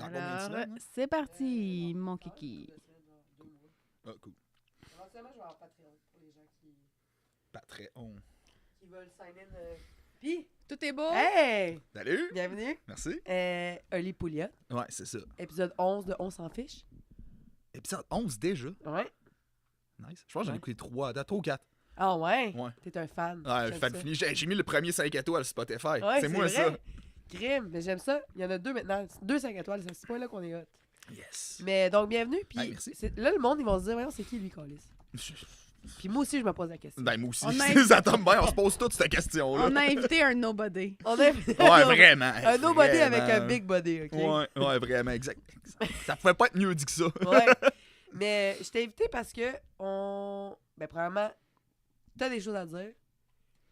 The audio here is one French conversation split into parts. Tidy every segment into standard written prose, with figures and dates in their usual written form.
Dans combien de Alors, semaines, hein? c'est parti, mon kiki. Ah, cool. Éventuellement, je vais avoir Patreon pour les gens Patreon. qui veulent sign in. Puis, Tout est beau? hey! Salut! Bienvenue. Merci. Oli Pouliot, Ouais, c'est ça. épisode 11 de On s'en fiche. Épisode 11 déjà. Ouais. Nice. Je pense que j'en ai Ouais. écouté 3 ou 4. Ah ouais? Ouais. T'es un fan. Ouais, J'aime fan ça. fini. J'ai mis le premier 5 étoiles sur Spotify. Ouais, c'est moi ça. vrai. Crime, mais j'aime ça. Il y en a 2 maintenant. 2 5 étoiles, c'est à ce point-là qu'on est hot. Yes. Mais donc, bienvenue. Puis Hey, merci. là, le monde, ils vont se dire, voyons, c'est qui lui, Calis? Puis moi aussi, je me pose la question. Ben, moi aussi. On a- Ça tombe bien, on se pose toute cette question-là. On a invité un nobody. On a Ouais, vraiment. un nobody vraiment. avec un big body, OK? Ouais, vraiment, exact. Ça pouvait pas être mieux dit que ça. Ouais. Mais je t'ai invité parce que ben, premièrement, t'as des choses à dire.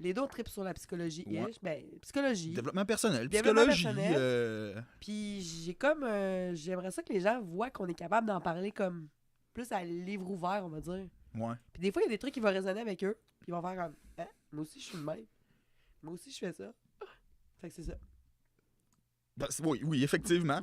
Les deux tripent sur la psychologie. Ouais. Ben, psychologie. Développement personnel, Développement psychologie. personnel. Puis j'ai comme. J'aimerais ça que les gens voient qu'on est capable d'en parler comme plus à livre ouvert, on va dire. Ouais. Puis des fois, il y a des trucs qui vont résonner avec eux. Puis ils vont faire comme. Hein, moi aussi, je suis le même. Moi aussi, je fais ça. Fait que c'est ça. Ben, oui, effectivement.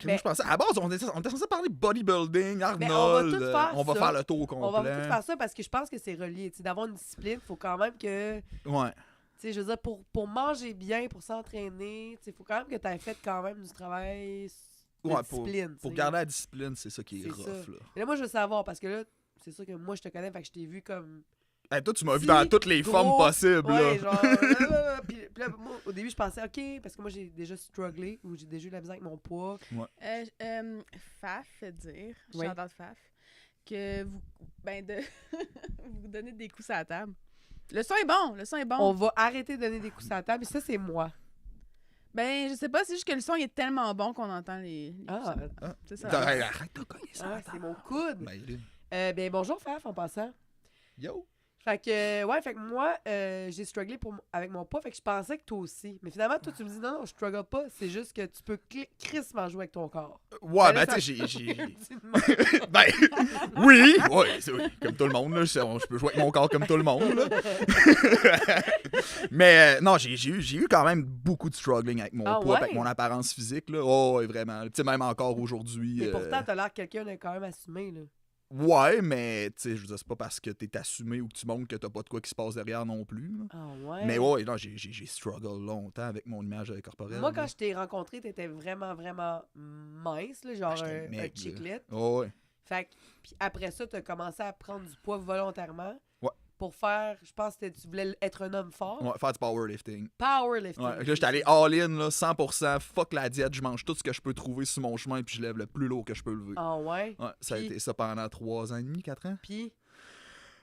Mais- Je pensais, à la base, on était censé parler bodybuilding, Arnold. Mais on va tout faire on va ça. faire le tour complet. On va tout faire ça parce que je pense que c'est relié. Tu sais, d'avoir une discipline, il faut quand même que. Ouais. Tu sais, je veux dire, pour manger bien, pour s'entraîner, tu sais, faut quand même que tu aies fait quand même du travail de Ouais, discipline. Pour tu sais. garder la discipline, c'est ça qui est C'est rough. ça. Là. Mais là, moi, je veux savoir, parce que là, c'est sûr que moi, je te connais, fait que je t'ai vu comme... Hey, toi, tu m'as vu Si, dans toutes les gros, formes possibles. Ouais, là. genre... puis là, moi, au début, je pensais, OK, parce que moi, j'ai déjà strugglé, ou j'ai déjà eu la misère avec mon poids. Faf fait dire, Oui. Chantal Faf, que vous, vous donnez des coups à la table. Le son est bon, le son est bon. On va arrêter de donner des coups à la table, et ça, c'est moi. Ben, je sais pas, c'est juste que le son il est tellement bon qu'on entend les coups Ah, à la table. C'est ça. Arrête de cogner ça. c'est mon coude. Ben, Ben, bonjour, Faf, en passant. yo. Fait que, fait que moi, j'ai strugglé avec mon poids, fait que je pensais que toi aussi. Mais finalement, toi, tu me dis non, je struggle pas, c'est juste que tu peux crissement jouer avec ton corps. Ouais, là, ben, tu ça- sais, j'ai. Tu demandes- Ben, oui, oui, comme tout le monde, là, je peux jouer avec mon corps comme tout le monde, là. Mais non, j'ai eu quand même beaucoup de struggling avec mon Ah poids, ouais? avec mon apparence physique, là. Oh, ouais, vraiment. Tu sais, même encore aujourd'hui. Mais pourtant, t'as l'air de quelqu'un de quand même assumé, là. Ouais, mais tu sais, je veux dire, c'est pas parce que t'es assumé ou que tu montres que t'as pas de quoi qui se passe derrière non plus, là. Ah ouais? Mais ouais, non, j'ai struggle longtemps avec mon image corporelle. Moi, là. quand je t'ai rencontré, t'étais vraiment, vraiment mince, là, genre j'étais un maigre, là. chiclette. Oh, ouais. Fait que, puis après ça, t'as commencé à prendre du poids volontairement. Ouais. Pour faire, je pense que tu voulais être un homme fort. Ouais, faire du powerlifting. Powerlifting. Ouais, là, j'étais allé all-in, là, 100%, fuck la diète, je mange tout ce que je peux trouver sur mon chemin puis je lève le plus lourd que je peux lever. Ah ouais? Ouais, ça a Puis- été ça pendant 3 ans et demi, 4 ans. Puis,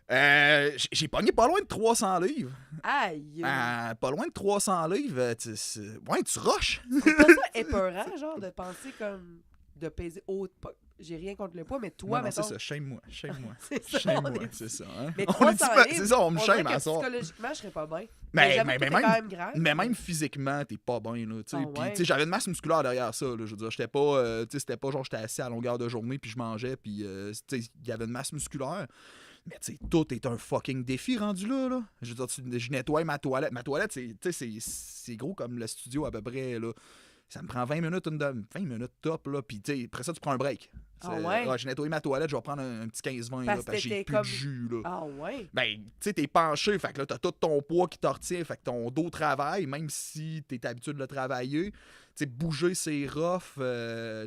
J'ai pogné pas loin de 300 livres. aïe! Pas loin de 300 livres. Ouais, tu rushes. C'est pas ça épeurant, genre, de penser comme de peser haut. J'ai rien contre le poids, mais toi, Non, mettons. c'est ça, shame-moi. C'est ça, on Shame-moi, est- c'est ça. Hein? Mais On 300 est dit, livres, c'est ça, on me on dirait shame que à ça. psychologiquement, je serais pas bien. Mais, j'avoue mais, que mais t'es même, quand même grand. mais même physiquement, t'es pas bien, là, tu sais. Ah Puis, ouais? tu sais, j'avais une masse musculaire derrière ça, là, je veux dire, j'étais pas, tu sais, c'était pas genre j'étais assis à longueur de journée puis je mangeais puis, tu sais, il y avait une masse musculaire. Mais, tu sais, tout est un fucking défi rendu là. Je veux dire, je nettoie ma toilette. Ma toilette, c'est gros comme le studio à peu près, là. Ça me prend 20 minutes, 20 minutes top, là. Puis, tu sais, après ça, tu prends un break. Ah ouais? J'ai nettoyé ma toilette, je vais prendre un petit 15-20, là, Parce parce que que j'ai t'étais plus comme- de jus, là. Ah ouais? Ben, tu sais, t'es penché, fait que là, t'as tout ton poids qui te retient, fait que ton dos travaille, même si t'es habitué de le travailler. Tu sais, bouger, c'est rough,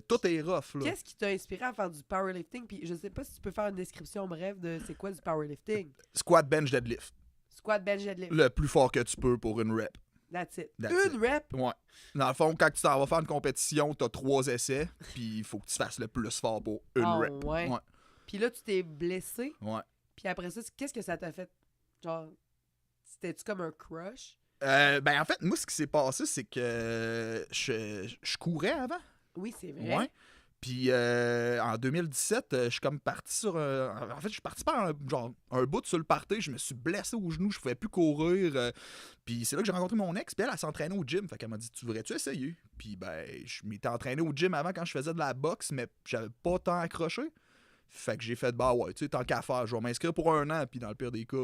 tout est rough, là. Qu'est-ce qui t'a inspiré à faire du powerlifting? Puis je sais pas si tu peux faire une description brève de c'est quoi du powerlifting. Squat, bench, deadlift. Squat, bench, deadlift. Le plus fort que tu peux pour une rep. That's it. That's Une rep? Ouais. Dans le fond, quand tu t'en vas faire une compétition, t'as 3 essais, puis il faut que tu fasses le plus fort pour une Ah rep. ouais? Ouais. Puis là, tu t'es blessé. Ouais. Puis après ça, qu'est-ce que ça t'a fait? Genre, c'était-tu comme un crush? Ben, en fait, moi, ce qui s'est passé, c'est que je courais avant. Oui, c'est vrai. Ouais. Puis en 2017, je suis comme parti sur en fait, je suis parti par un bout sur le party. Je me suis blessé au genou, je pouvais plus courir. Puis c'est là que j'ai rencontré mon ex. Puis elle s'entraînait au gym. Fait qu'elle m'a dit, tu voudrais-tu essayer? Puis ben, je m'étais entraîné au gym avant quand je faisais de la boxe, mais j'avais pas tant accroché. Fait que j'ai fait, bah ouais, tu sais, tant qu'à faire, je vais m'inscrire pour 1 an. Puis dans le pire des cas,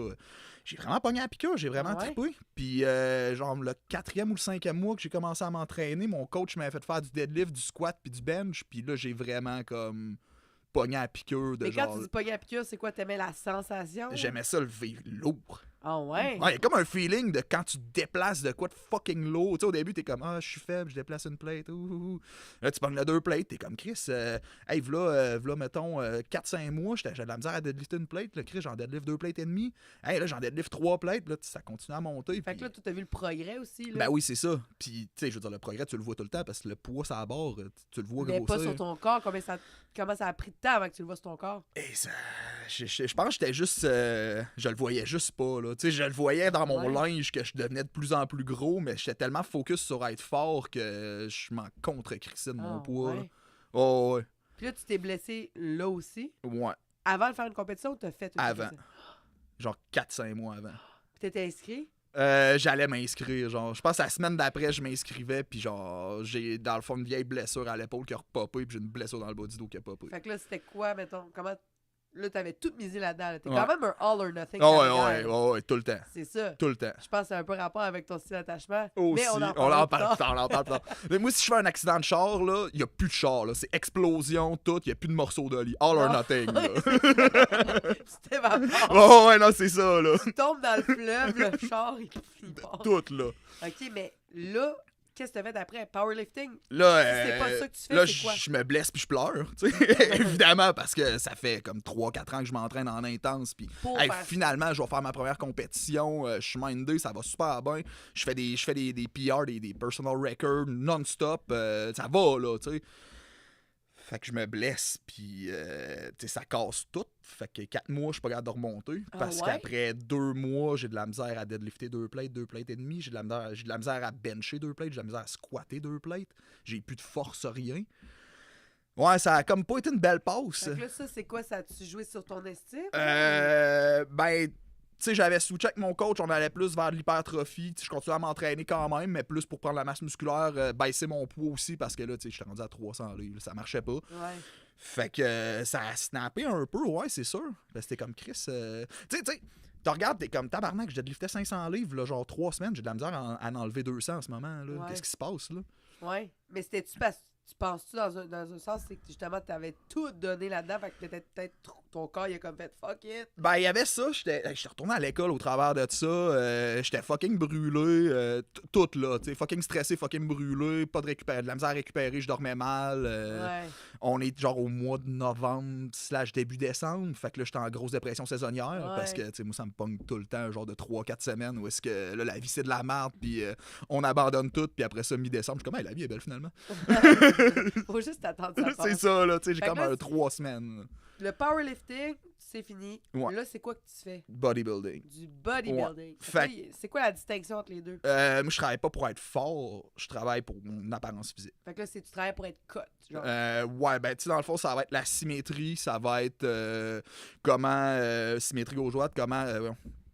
j'ai vraiment pogné à la piqûre, j'ai vraiment Ah ouais? trippé. Puis genre le 4e ou le 5e mois que j'ai commencé à m'entraîner, mon coach m'avait fait faire du deadlift, du squat puis du bench. Puis là, j'ai vraiment comme pogné à la piqûre de Mais quand genre... tu dis pogner à piqûre, c'est quoi? T'aimais la sensation? J'aimais ça lever lourd. Ah ouais? Ouais, il y a comme un feeling de quand tu te déplaces de quoi de fucking lourd. Tu sais, au début, t'es comme, ah, je suis faible, je déplace une plate. Là, tu pognes le 2 plates, t'es comme, Chris, hey, v'là, mettons, 4-5 mois, j'ai de la misère à deadlifter une plate. Là, Chris, j'en deadlift 2 plates et demi. Hey, là, j'en deadlift 3 plates. Là, ça continue à monter. Fait Puis... que là, tu as vu le progrès aussi. Là. Ben oui, c'est ça. Puis, tu sais, je veux dire, le progrès, tu le vois tout le temps parce que le poids, ça barre. Tu le vois Mais grossir. pas sur ton corps. Comment ça a pris de temps avant que tu le vois sur ton corps? Et ça, je pense que j'étais juste. Je le voyais juste pas, là. Tu sais, je le voyais dans mon linge que je devenais de plus en plus gros, mais j'étais tellement focus sur être fort que je m'en contre-crissais de mon poids. Là. Ouais. Oh, ouais. Puis là, tu t'es blessé là aussi. Ouais. Avant de faire une compétition ou t'as fait une Avant. compétition? Genre 4-5 mois avant. Puis t'étais inscrit? J'allais m'inscrire, genre. Je pense que la semaine d'après, je m'inscrivais, puis genre, j'ai dans le fond une vieille blessure à l'épaule qui a repopé, puis j'ai une blessure dans le bas du dos qui a popé. Fait que là, c'était quoi, mettons? Comment... Là, t'avais tout misé là-dedans. Là. T'es Ouais. quand même un all or nothing. Oh, carrière, là. ouais, tout le temps. C'est ça. Tout le temps. Je pense que c'est un peu rapport avec ton style d'attachement. Aussi, Mais on en on en parle parle plus tard, on en parle plus tard. Mais moi, si je fais un accident de char, là, il n'y a plus de char, là. C'est explosion, tout, il n'y a plus de morceaux de lit. All or Non. nothing, là. Tu t'évapores. Oh, ouais, non, c'est ça, là. Tu tombes dans le fleuve, le char, il part. Tout, là. OK, mais là, qu'est-ce que t'as fait après? Powerlifting? Là, Si c'est pas ça que tu fais, là, c'est quoi? je me blesse puis je pleure, tu sais. Évidemment, parce que ça fait comme 3-4 ans que je m'entraîne en intense. Puis Pour hey, faire- finalement, je vais faire ma première compétition. Je suis mindé, ça va super bien. Je fais des PR, des personal records non-stop. Ça va, là, tu sais. Fait que je me blesse, puis tu sais, ça casse tout. Fait que 4 mois, je suis pas capable de remonter. Ah Parce ouais? qu'après 2 mois, j'ai de la misère à deadlifter 2 plates et demi. J'ai de la misère à bencher 2 plates. J'ai de la misère à squatter 2 plates. J'ai plus de force, rien. Ouais, ça a comme pas été une belle passe. Fait que là, ça, c'est quoi? Ça a-tu joué sur ton estime? Ben, tu sais, j'avais switché avec mon coach, on allait plus vers l'hypertrophie. Tu sais, je continuais à m'entraîner quand même, mais plus pour prendre la masse musculaire, baisser mon poids aussi, parce que là, tu sais, j'étais rendu à 300 livres, ça marchait pas. Ouais. Fait que ça a snappé un peu, ouais, c'est sûr. Ben, c'était comme Chris. Tu sais, tu regardes, t'es comme tabarnak, je deadliftais 500 livres, là, genre 3 semaines, j'ai de la misère à en enlever 200 en ce moment, là. Ouais. Qu'est-ce qui se passe, là? Ouais. Mais c'était-tu parce que tu penses-tu dans un sens, c'est que justement, t'avais tout donné là-dedans, fait que peut-être ton corps, il a comme fait fuck it. Ben, il y avait ça. J'étais retourné à l'école au travers de ça. J'étais fucking brûlé. Tout, là. Tu sais, fucking stressé, fucking brûlé. Pas de la misère à récupérer, je dormais mal. Ouais. On est genre au mois de novembre / début décembre. Fait que là, j'étais en grosse dépression saisonnière. Ouais. Parce que, tu sais, moi, ça me pogne tout le temps, genre de 3-4 semaines où est-ce que là, la vie, c'est de la merde. Puis on abandonne tout. Puis après ça, mi-décembre, je suis comme, hey, la vie est belle finalement. Faut juste attendre ça. C'est ça, là. Tu sais, j'ai Fait que comme là, 3 semaines. Le powerlifting, c'est fini. Ouais. Là, c'est quoi que tu fais? Bodybuilding. Du bodybuilding. Fait que là, c'est quoi la distinction entre les deux? Moi, je travaille pas pour être fort, je travaille pour mon apparence physique. Fait que là, tu travailles pour être cut. Genre. Ouais, ben, tu sais, dans le fond, ça va être la symétrie, ça va être comment, symétrie gauche-droite, comment,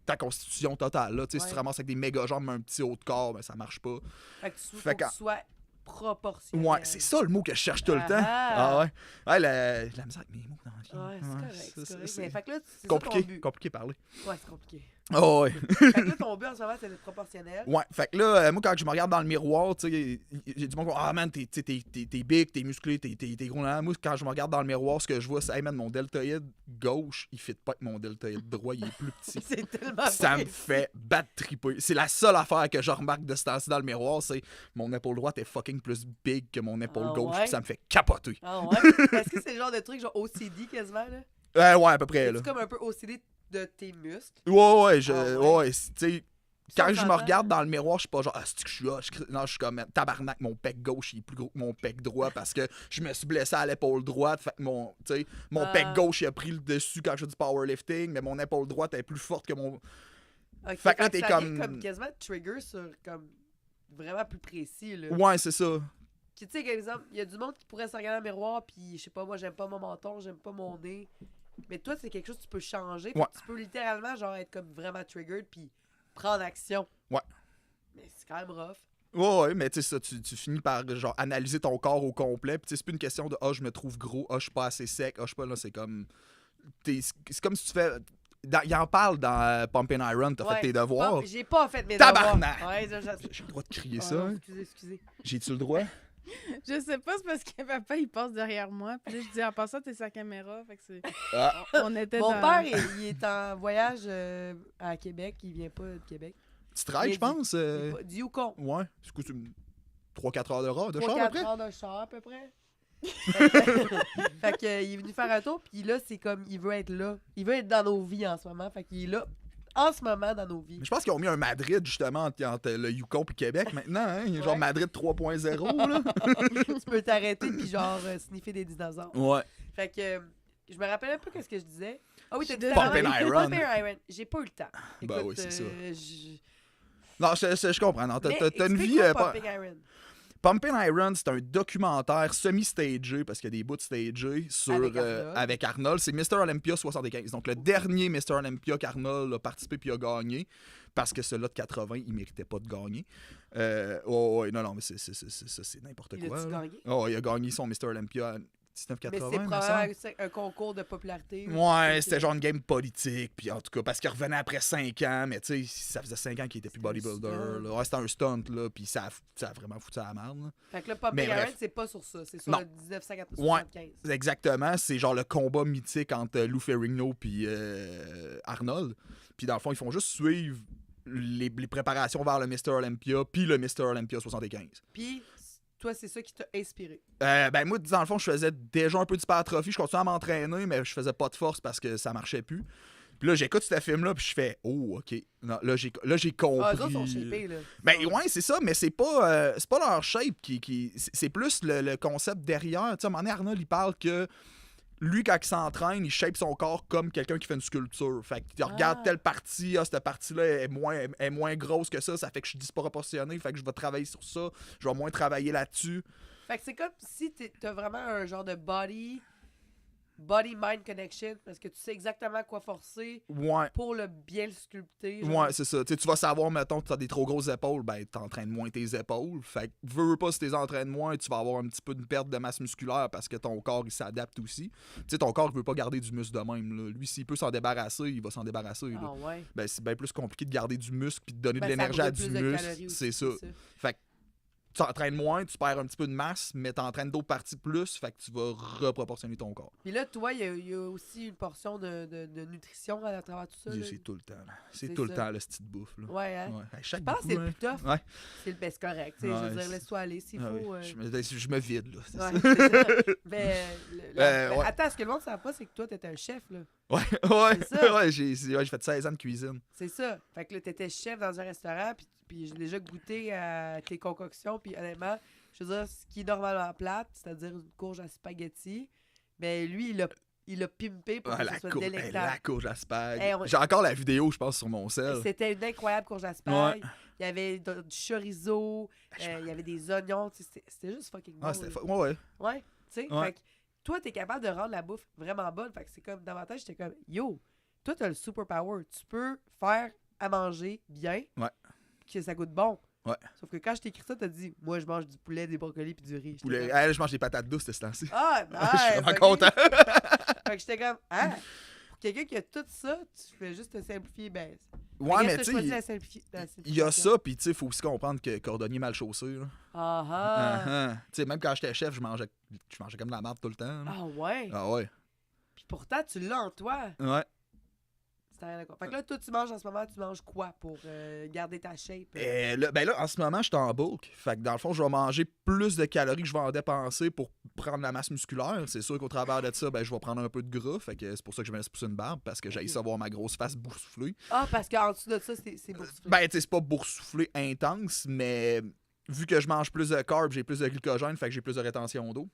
ta constitution totale, là, tu sais, si tu Ouais. te ramasses avec des méga jambes mais un petit haut de corps, ben, ça marche pas. Fait que tu fait faut que qu'en- tu sois proportionnel. Ouais, c'est ça le mot que je cherche tout le temps. Ah. Ah ouais. Ouais, la misère avec mes mots dans la vie. Ouais, c'est correct, c'est correct. c'est Mais fait que là, c'est ça compliqué, ton but. compliqué à parler. Ouais, c'est compliqué. Oh, ouais. Fait que là, ton but en ce moment, c'est d'être proportionnel. Ouais, fait que là, moi, quand je me regarde dans le miroir, tu sais, j'ai du monde qui dit, ah man, t'es big, t'es musclé, t'es gros. Là. Moi, quand je me regarde dans le miroir, ce que je vois, c'est, hey man, mon deltoïde gauche, il fit pas avec mon deltoïde droit, il est plus petit. C'est tellement Ça me précis. fait battre triper. C'est la seule affaire que je remarque de ce temps-ci dans le miroir, c'est mon épaule droite est fucking plus big que mon épaule Ah gauche, ouais? puis ça me fait capoter. Ah ouais? Est-ce que c'est le genre de truc genre OCD quasiment, là? Ouais, à peu près, là. C'est comme un peu OCD de tes muscles. Ouais, Ah ouais? ouais, tu sais. Quand je me regarde dans le miroir, je suis pas genre, ah, c'est que je suis hot. Non, je suis comme, tabarnak, mon pec gauche, il est plus gros que mon pec droit parce que je me suis blessé à l'épaule droite. Fait que mon pec gauche, il a pris le dessus quand je fais du powerlifting, mais mon épaule droite est plus forte que mon. Ok, Fait que là, t'es ça comme- vient comme quasiment trigger sur comme vraiment plus précis, là. Ouais, c'est ça. Tu sais, par exemple, il y a du monde qui pourrait se regarder dans le miroir, puis je sais pas, moi, j'aime pas mon menton, j'aime pas mon nez. Mais toi, c'est quelque chose que tu peux changer. Fait Ouais. que tu peux littéralement, genre, être comme vraiment triggered, puis prendre action. Ouais. Mais c'est quand même rough. Ouais, mais tu sais, ça, tu finis par genre analyser ton corps au complet. Puis tu sais, c'est plus une question de je me trouve gros, je suis pas assez sec, je suis pas là. C'est comme. C'est comme si tu fais. Il en parle dans Pumping Iron, t'as fait tes devoirs. J'ai pas fait mes Tabarnak! devoirs. Ouais, J'ai le droit de crier Ah, ça. non, Hein? excusez. J'ai-tu le droit? Je sais pas, c'est parce que papa, il passe derrière moi. Puis là, je dis, en passant, t'es sa caméra. Fait que c'est... Ah. On était Mon dans... père, il est en voyage à Québec. Il vient pas de Québec. Tu travailles, je pense. Il est pas- Du Yukon. Ouais. C'est quoi, 3-4 heures de char, 3-4 après? heures de char, à peu près. Fait que, il est venu faire un tour, puis là, c'est comme, il veut être là. Il veut être dans nos vies en ce moment. Fait qu'il est là, en ce moment, dans nos vies. Mais je pense qu'ils ont mis un Madrid, justement, entre le Yukon et Québec, maintenant. Hein? Il y a genre Ouais. Madrid 3.0, là. Tu peux t'arrêter, puis genre, sniffer des dinosaures. Ouais. Fait que, je me rappelle un peu qu'est-ce que je disais. Ah oui, t'as dit Pumping Iron. Pumping Iron. J'ai pas eu le temps. Ben Écoute, oui, c'est ça. je- Non, je comprends. Non, Mais t'as une vie... explique-moi pas- Pumping Iron. Pumping Iron, c'est un documentaire semi-stagé, parce qu'il y a des bouts de stagés, avec Arnold. C'est Mr. Olympia 75. Donc, le dernier Mr. Olympia qu'Arnold a participé puis a gagné, parce que celui-là de 80, il méritait pas de gagner. Non, mais c'est n'importe Il quoi. a-tu là. gagné? Oh, il a gagné son Mr. Olympia en Mais 1980, c'est me semble. probablement un concours de popularité. Ouais, c'était genre une game politique, puis en tout cas, parce qu'il revenait après 5 ans, mais tu sais, ça faisait 5 ans qu'il était plus C'était un bodybuilder. stunt. Là. Ouais, c'était un stunt, là, puis ça a vraiment foutu à la merde. Là. Fait que là, Pumping Mais Iron, bref. c'est pas sur ça. C'est sur Non. le 1975. Exactement, c'est genre le combat mythique entre Lou Ferrigno puis Arnold. Puis dans le fond, ils font juste suivre les préparations vers le Mr. Olympia, puis le Mr. Olympia 75. Puis, toi, c'est ça qui t'a inspiré. Ben moi, dans le fond, je faisais déjà un peu d'hypertrophie, je continuais à m'entraîner, mais je faisais pas de force parce que ça marchait plus. Puis là, j'écoute ce film-là, puis je fais « Oh, OK. » Non, là, j'ai compris. Ah, eux autres sont shapés, là. Ben ouais, c'est ça, mais c'est pas leur shape c'est plus le concept derrière. Tu sais, à un moment donné, Arnold, il parle que lui, quand il s'entraîne, il shape son corps comme quelqu'un qui fait une sculpture. Fait qu'il regarde telle partie, cette partie-là est moins grosse que ça fait que je suis disproportionné, fait que je vais travailler sur ça, je vais moins travailler là-dessus. Fait que c'est comme si t'as vraiment un genre de body-mind connection, parce que tu sais exactement quoi forcer Ouais. pour le bien le sculpter. genre. Ouais, c'est ça. Tu sais, tu vas savoir, mettons, que tu as des trop grosses épaules, ben, t'entraînes moins tes épaules. Fait que, veux pas, si t'es entraînes moins, tu vas avoir un petit peu de perte de masse musculaire parce que ton corps, il s'adapte aussi. Tu sais, ton corps, il veut pas garder du muscle de même, là. Lui, s'il peut s'en débarrasser, il va s'en débarrasser, là. Ah ouais. Ben, c'est bien plus compliqué de garder du muscle puis de donner Ben, de ça l'énergie à brûle du plus de muscle. calories aussi, C'est ça. Fait que, tu t'entraînes moins, tu perds un petit peu de masse, mais t'entraînes d'autres parties plus, fait que tu vas reproportionner ton corps. Puis là, toi, il y a aussi une portion de nutrition à travers tout ça. là. C'est tout le temps, là. C'est C'est tout le ça. temps, le petite bouffe, là. Ouais, hein? Ouais. Hey, chaque Je pense que c'est goût, le plus tough. Ouais. C'est correct. tu sais, je Ouais, veux dire, c'est- laisse-toi aller s'il Ah faut. oui. Je me vide, là. c'est Ouais, ça. c'est ça. Ben, ouais. attends, ce que le monde ne sait pas, c'est que toi, t'étais un chef, là. Ouais, ouais, C'est ça. ouais, j'ai fait 16 ans de cuisine. C'est ça. Fait que là, t'étais chef dans un restaurant, puis j'ai déjà goûté à tes concoctions, puis honnêtement, je veux dire, ce qui est normalement plate, c'est-à-dire une courge à spaghetti, ben lui, il a pimpé pour que la, ça soit cour- délectable. la courge à spag. Hey, on- J'ai encore la vidéo, je pense, sur mon sel. C'était une incroyable courge à spag. Il y avait du chorizo, il y avait des oignons, tu sais, c'était juste fucking bon. Ah, c'était là. ouais. Ouais, tu sais, Ouais. fait que toi, t'es capable de rendre la bouffe vraiment bonne. Fait que c'est comme, dans ma tête, j'étais comme, yo, toi, t'as le superpower. Tu peux faire à manger bien, Ouais. que ça goûte bon. Ouais. Sauf que quand je t'ai écrit ça, t'as dit, moi, je mange du poulet, des brocolis puis du riz. J'étais Poulet. comme, Hey, je mange des patates douces, ce temps-ci. ah, Je suis vraiment nice, ok. content. Fait que j'étais comme, ah, pour quelqu'un qui a tout ça, tu fais juste te simplifier, ben. Ouais, mais tu sais, sais, la il y a ça, puis tu sais, faut aussi comprendre que cordonnier mal chaussé, là. Ah ah. Tu sais, même quand j'étais chef, je mangeais comme de la merde tout le temps. là. Ah ouais. Ah ouais. Puis pourtant, tu l'as en toi. Ouais. C'est rien à quoi. Fait que là, toi, tu manges en ce moment, tu manges quoi pour garder ta shape? Là, en ce moment, je suis en bulk. Fait que dans le fond, je vais manger plus de calories que je vais en dépenser pour prendre la masse musculaire. C'est sûr qu'au travers de ça, ben, je vais prendre un peu de gras. Fait que c'est pour ça que je me laisse pousser une barbe parce que j'ai savoir ma grosse face boursouflée. Ah, parce qu'en dessous de ça, c'est boursouflé. Ben, tu sais, c'est pas boursouflé intense, mais vu que je mange plus de carbs, j'ai plus de glycogène, fait que j'ai plus de rétention d'eau.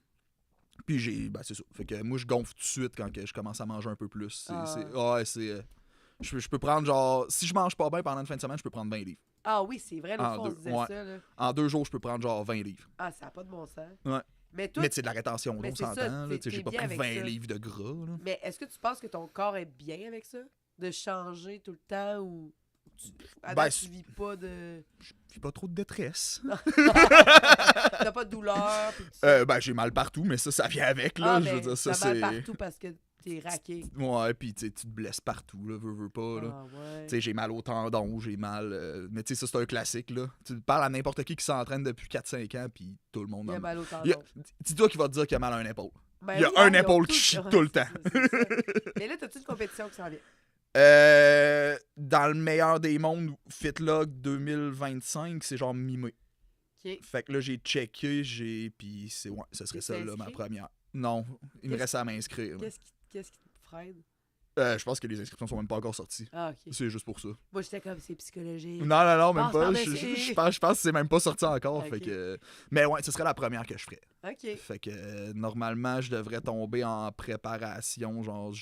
Puis c'est ça. Fait que moi, je gonfle tout de suite quand que je commence à manger un peu plus. Je peux prendre genre. Si je mange pas bien pendant une fin de semaine, je peux prendre 20 livres. Ah oui, c'est vrai, l'autre fois, on se disait ouais. ça. Là. En 2 jours, je peux prendre genre 20 livres. Ah, ça n'a pas de bon sens. Ouais. Mais toi, Mais tu sais, de la rétention d'eau, mais on c'est ça, s'entend. là. t'es- Tu sais, J'ai t'es pas bien pris avec 20 ça. livres de gras. Là. mais est-ce que tu penses que ton corps est bien avec ça? De changer tout le temps ou À Ben, date, tu vis pas de... Je vis pas trop de détresse. T'as pas de douleur. Puis Ben, j'ai mal partout, mais ça vient avec, là. Je veux dire, ça, t'as mal c'est... partout parce que t'es raqué. Ouais, puis tu te blesses partout, là, veux pas, là. Ah ouais. Tu sais, j'ai mal au tendon, j'ai mal... mais tu sais, ça, c'est un classique, là. Tu parles à n'importe qui s'entraîne depuis 4-5 ans, puis tout le monde Il y a en mal au Il y a- tendon. Dis-toi qu'il va te dire qu'il a mal à un épaule. Ben il y a oui, un ils ont épaule qui tous- chie ouais, tout le c'est temps. ça, c'est ça. Mais là, t'as-tu une compétition qui s'en vient? Dans le meilleur des mondes, FitLog 2025, c'est genre mi-mai. OK. Fait que là, j'ai checké, puis c'est... Ouais, ça serait ça, T'es là, ma inscrit? première. Non, il me Qu'est-ce- reste à m'inscrire. là. Qu'est-ce qui te freine? Je pense que les inscriptions sont même pas encore sorties. Ah, OK. C'est juste pour ça. Moi, j'étais comme, c'est psychologique. Non, même Passe pas. par-dessus. Je pense que c'est même pas sorti encore. Ok. Fait que... Mais ouais, ce serait la première que je ferais. OK. Fait que normalement, je devrais tomber en préparation, genre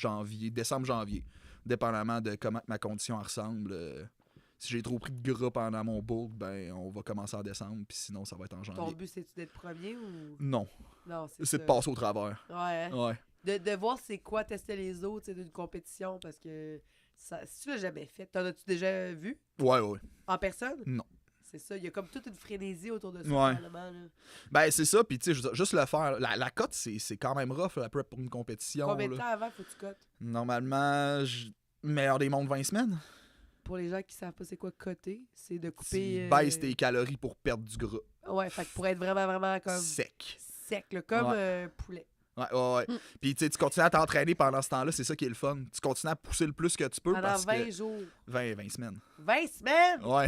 décembre-janvier. Dépendamment de comment ma condition ressemble. Si j'ai trop pris de gras pendant mon bulk, ben on va commencer en décembre, puis sinon ça va être en Ton janvier. but, c'est-tu d'être premier ou... Non, Non, c'est c'est ça. de passer au travers. Ouais. Ouais. De voir c'est quoi tester les autres, c'est d'une compétition, parce que ça, si tu l'as jamais fait, t'en as-tu déjà vu Ouais. en personne? Non. C'est ça, il y a comme toute une frénésie autour de ça, Ouais. probablement, là. Ben c'est ça, puis tu sais, je veux dire, juste le faire. La cote, c'est quand même rough, la prep pour une compétition. Combien de là. temps avant faut que tu cotes? Normalement, meilleur des mondes 20 semaines. Pour les gens qui savent pas c'est quoi coter, c'est de Tu couper... baisses tes calories pour perdre du gras. Ouais, fait que pour être vraiment comme Sec. sec, là, comme Ouais. poulet. Ouais. Puis tu sais, tu continues à t'entraîner pendant ce temps-là, c'est ça qui est le fun. Tu continues à pousser le plus que tu peux Pendant parce 20 que... jours. 20 semaines. 20 semaines? Ouais.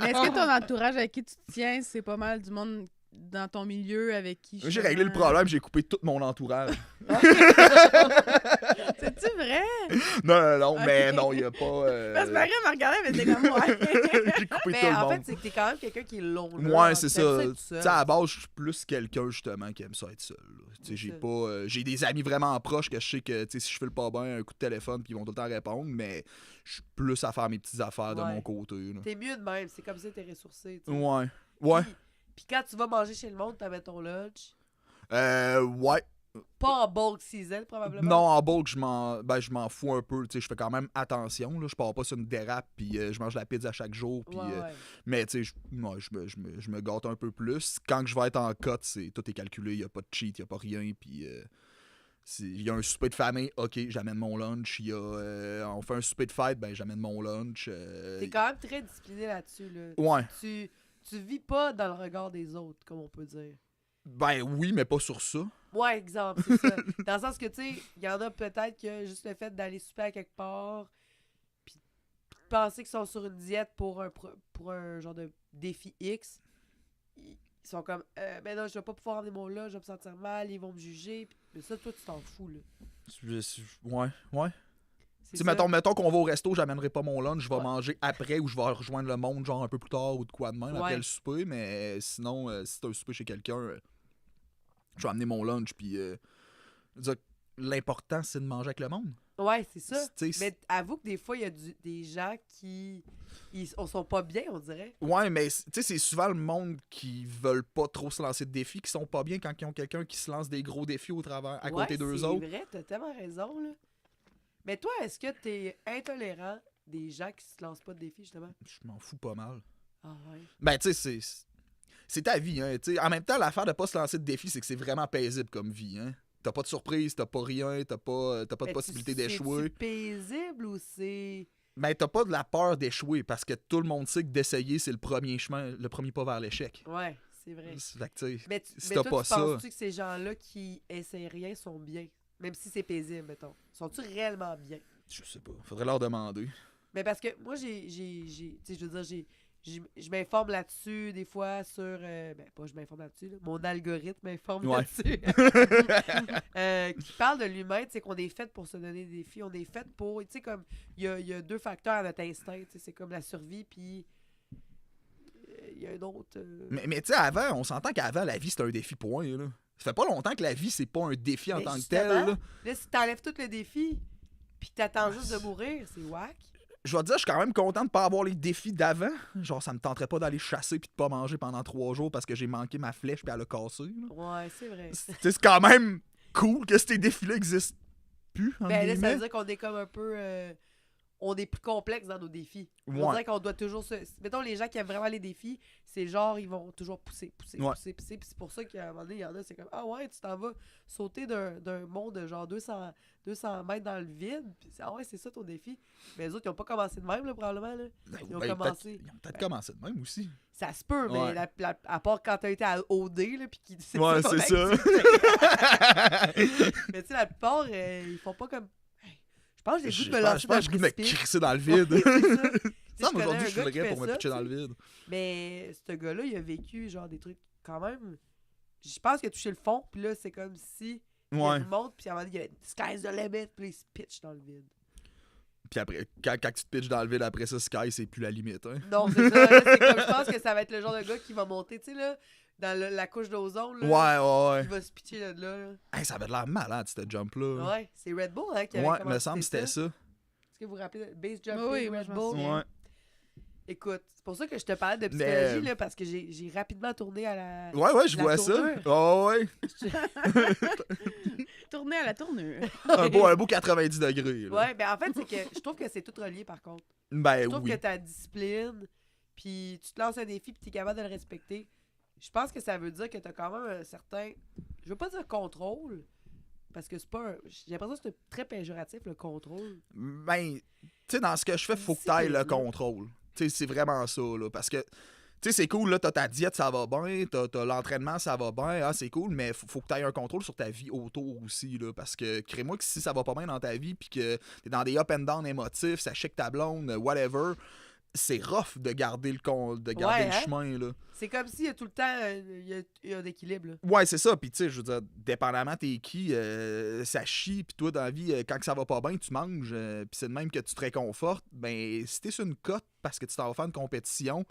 Mais est-ce que ton entourage avec qui tu te tiens, c'est pas mal du monde dans ton milieu avec qui J'ai réglé le problème, j'ai coupé tout mon entourage. C'est-tu vrai? Non, mais Ok. non, il y a pas... Parce que Marie me regardait, mais c'était comme moi. j'ai coupé Mais tout le en fait, monde. c'est que t'es quand même quelqu'un qui est long. là. Ouais, c'est ça. T'aimes Tu être seul. sais, à la base, je suis plus quelqu'un, justement, qui aime ça être seul. là. Tu sais, C'est j'ai ça. pas... j'ai des amis vraiment proches que je sais que, tu sais, si je file pas bien, un coup de téléphone, puis ils vont tout le temps répondre, mais je suis plus à faire mes petites affaires de Ouais. mon côté, là. T'es mieux de même, c'est comme ça que t'es ressourcé. Tu sais. Ouais. Puis quand tu vas manger chez le monde, t'avais ton lunch. Ouais. Pas en bulk season, probablement. Non, en bulk, je m'en fous un peu. Tu sais, je fais quand même attention. Là. Je pars pas sur une dérape, puis je mange la pizza chaque jour. Puis, Ouais. mais tu sais, je me gâte un peu plus. Quand je vais être en cote, tout est calculé. Il n'y a pas de cheat, il n'y a pas rien. Puis il y a un souper de famille, ok, j'amène mon lunch. Il y a, on fait un souper de fête, ben j'amène mon lunch. T'es quand même très discipliné là-dessus. Là. Ouais. Tu vis pas dans le regard des autres, comme on peut dire. Ben oui, mais pas sur ça. Ouais, exemple, c'est ça. Dans le sens que, tu sais, il y en a peut-être que juste le fait d'aller souper à quelque part, puis de penser qu'ils sont sur une diète pour un genre de défi X, ils sont comme, ben non, je vais pas pouvoir emmener mon lunch, je vais me sentir mal, ils vont me juger. Mais ça, toi, tu t'en fous, là. Ouais. C'est Tu sais, ça. mettons qu'on va au resto, j'amènerai pas mon lunch, je vais Ouais. manger après ou je vais rejoindre le monde genre un peu plus tard ou de quoi de même après Ouais. le souper, mais sinon, si c'est un souper chez quelqu'un, je vais amener mon lunch, puis je veux dire, l'important c'est de manger avec le monde. Ouais, c'est ça. Tu sais, Mais avoue que des fois, il y a des gens qui on sont pas bien, on dirait. Ouais, mais tu sais, c'est souvent le monde qui veulent pas trop se lancer de défis, qui sont pas bien quand ils ont quelqu'un qui se lance des gros défis au travers, à côté d'eux autres. C'est vrai, t'as tellement raison, là. Mais toi, est-ce que t'es intolérant des gens qui se lancent pas de défis, justement? Je m'en fous pas mal. Ah ouais. Ben, tu sais, c'est ta vie, hein. Tu sais, en même temps, l'affaire de pas se lancer de défis, c'est que c'est vraiment paisible comme vie, hein. T'as pas de surprise, t'as pas rien, t'as pas de possibilité d'échouer. C'est paisible ou c'est... Mais t'as pas de la peur d'échouer parce que tout le monde sait que d'essayer, c'est le premier chemin, le premier pas vers l'échec. Ouais, c'est vrai. Fait que, tu sais, Mais, si mais t'as toi, pas tu ça- penses-tu que ces gens-là qui essaient rien sont bien? Même si c'est paisible, mettons. Sont-tu réellement bien? je sais pas. Faudrait leur demander. Mais parce que moi, tu sais, je veux dire, je m'informe là-dessus des fois sur... ben, pas je m'informe là-dessus, là, mon algorithme m'informe Ouais. là-dessus. Qui parle de l'humain, tu sais, qu'on est fait pour se donner des défis. On est fait pour... Tu sais, comme, il y a deux facteurs à notre instinct, tu sais, c'est comme la survie, puis... Il y a un autre... Mais tu sais, avant, on s'entend qu'avant, la vie, c'était un défi point, là. Ça fait pas longtemps que la vie, c'est pas un défi en Mais tant que justement, tel, là. Là, si t'enlèves tout le défi, puis t'attends juste de mourir, c'est whack. Je vais te dire, je suis quand même content de pas avoir les défis d'avant. Genre, ça me tenterait pas d'aller chasser puis de pas manger pendant 3 jours parce que j'ai manqué ma flèche puis elle a cassé, là. Ouais, c'est vrai. Tu sais, c'est quand même cool que ces défis-là existent plus, entre Ben là, ça guillemets. veut dire qu'on est comme un peu... on est plus complexe dans nos défis. On Ouais. dirait qu'on doit toujours se... Mettons, les gens qui aiment vraiment les défis, c'est genre, ils vont toujours pousser. Ouais. Puis c'est pour ça qu'à un moment donné, il y en a, c'est comme, ah ouais, tu t'en vas sauter d'un monde de genre 200 mètres dans le vide. Puis ah ouais, c'est ça ton défi. Mais les autres, ils n'ont pas commencé de même, là, probablement. Là. Ils ont commencé. Ils ont peut-être commencé de même aussi. Ça se peut, mais Ouais. à part quand t'as été à OD, là, puis qui c'est Ouais, ton c'est ça. activité. Mais tu sais, la plupart, ils font pas comme. Hey, je pense que j'ai le goût de me lancer Je dans pense le que je me précipice. crisser dans le vide. Ouais, c'est ça. Ça, Je connais aujourd'hui, un je gars qui voudrais fait pour me ça, pitcher dans tu le sais. vide. Mais ce gars-là, il a vécu genre des trucs quand même. Je pense qu'il a touché le fond, puis là, c'est comme si il Ouais. monte, puis à un moment donné, il y a sky's the limit, puis là, il se pitch dans le vide. Puis après, quand tu te pitches dans le vide, après ça, Sky, c'est plus la limite. Hein. Non, c'est ça. Là, c'est comme, je pense que ça va être le genre de gars qui va monter, tu sais, là, dans la couche d'ozone, là. Ouais. Il va se pitcher là. Hey, ça avait l'air malade, ce jump-là. Ouais, c'est Red Bull, hein, qui avait Ouais, commencé me semble que c'était ça. Est-ce que vous vous rappelez de base jumping, Oui, moi, Red je m'en Bull? souviens. Ouais. Écoute, c'est pour ça que je te parlais de Mais- psychologie, là, parce que j'ai rapidement tourné à la... Ouais, je La vois ça. tournure. Oh, ouais. Tourner à la tournure. Un beau 90 degrés. Là. Ouais, ben en fait, c'est que je trouve que c'est tout relié, par contre. Ben Je trouve oui. que ta discipline, puis tu te lances un défi, puis tu es capable de le respecter. Je pense que ça veut dire que tu as quand même un certain... Je veux pas dire contrôle, parce que c'est pas un... J'ai l'impression que c'est très péjoratif, le contrôle. Ben, tu sais, dans ce que je fais, faut que tu ailles le contrôle. Tu sais, c'est vraiment ça, là. Parce que, tu sais, c'est cool, là, t'as ta diète, ça va bien, t'as l'entraînement, ça va bien, ah, c'est cool, mais faut que tu ailles un contrôle sur ta vie autour aussi, là. Parce que, crée-moi que si ça va pas bien dans ta vie, puis que t'es dans des up and down émotifs, ça check ta blonde, whatever, c'est rough de garder le Ouais, hein? chemin, là. C'est comme s'il y a tout le temps il y a un équilibre, là. Ouais, c'est ça. Puis, tu sais, je veux dire, dépendamment t'es qui, ça chie. Puis toi, dans la vie, quand que ça va pas bien, tu manges. Puis c'est de même que tu te réconfortes. Ben, si t'es sur une cote parce que tu t'en vas faire une compétition,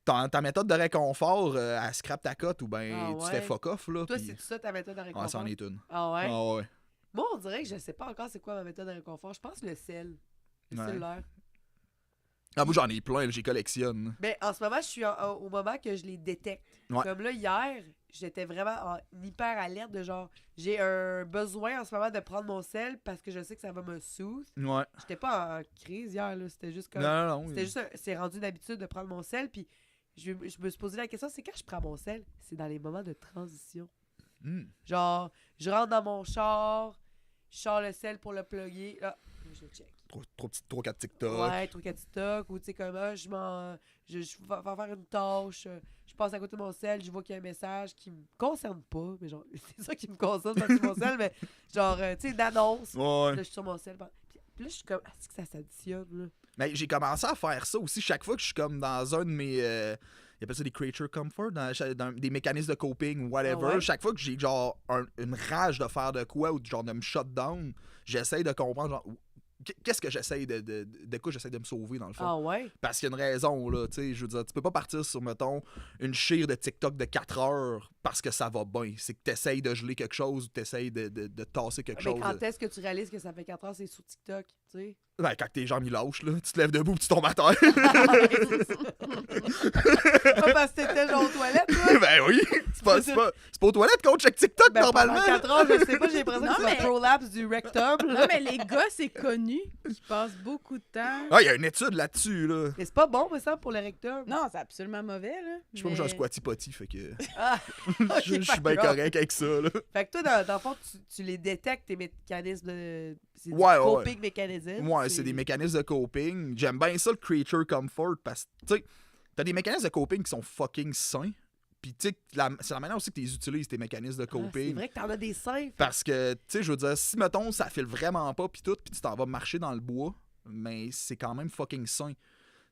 ta méthode de réconfort, elle scrape ta cote ou ben Ah tu ouais. fais fuck off, là. Toi, puis- c'est tout ça ta méthode de Ouais, réconfort? c'en est une. Ah ouais? Ah ouais. Moi, on dirait que je sais pas encore c'est quoi ma méthode de réconfort. Je pense le sel. Le Ouais. cellulaire. Ah, moi, j'en ai plein, là, j'y collectionne. Ben, en ce moment, je suis au moment que je les détecte. Ouais. Comme là, hier, j'étais vraiment en hyper alerte de genre, j'ai un besoin en ce moment de prendre mon sel parce que je sais que ça va me soothe. Ouais. J'étais pas en crise hier, là. C'était juste comme. Non. C'était juste c'est rendu une habitude de prendre mon sel. Puis je me suis posé la question, c'est quand je prends mon sel? C'est dans les moments de transition. Hmm. Genre, je rentre dans mon char, je sors le sel pour le plugger. Là, je le check. Trop 4 TikTok. Ouais, truc à TikTok, ou tu sais, comme je vais faire une tâche, je passe à côté de mon sel, je vois qu'il y a un message qui me concerne pas, mais genre, c'est ça qui me concerne parce que c'est mon sel, mais genre, tu sais, d'annonce. Ouais. Là, je suis sur mon sel. Puis là, je suis comme, est-ce que ça s'additionne, là? Mais j'ai commencé à faire ça aussi chaque fois que je suis comme dans un de mes. Ils appellent ça des creature comfort, dans des mécanismes de coping, whatever. Ah ouais? Chaque fois que j'ai genre une rage de faire de quoi ou genre de me shut down, j'essaye de comprendre genre. Qu'est-ce que j'essaye de quoi j'essaie de me sauver dans le fond? Ah ouais? Parce qu'il y a une raison, là, tu sais, je veux dire, tu peux pas partir sur, mettons, une chire de TikTok de 4 heures parce que ça va bien. C'est que t'essayes de geler quelque chose ou t'essayes de tasser quelque Mais chose. quand est-ce que tu réalises que ça fait 4 heures c'est sur TikTok, tu sais? Ben, quand tes jambes ils lâchent, là, tu te lèves debout et tu tombes à terre. Pas parce que t'étais genre aux toilettes, toi? Ben oui, c'est pas aux toilettes qu'on check TikTok Ben, normalement. pendant 4 heures, je sais pas, j'ai l'impression Non, que tu vas mais- prolapse du rectum. là. Non, mais les gars, c'est connu qu'ils passent beaucoup de temps. Ah, il y a une étude là-dessus, là. Mais c'est pas bon, mais ça, pour le rectum. Non, c'est absolument mauvais, là. Je sais pas, mais- j'ai un squatty potty, fait que Ah, je suis bien correct avec ça, là. Fait que toi, dans le fond, tu les détectes, tes mécanismes de... C'est du Ouais, ouais, coping mécanisme. Ouais, c'est des mécanismes de coping. J'aime bien ça, le creature comfort, parce que, tu sais, t'as des mécanismes de coping qui sont fucking sains. Puis, tu sais, c'est la manière aussi que tu les utilises, tes mécanismes de Ah, c'est coping. vrai que t'en as des seins. Parce que, tu sais, je veux dire, si, mettons, ça file vraiment pas, puis tout, puis tu t'en vas marcher dans le bois, mais c'est quand même fucking sain.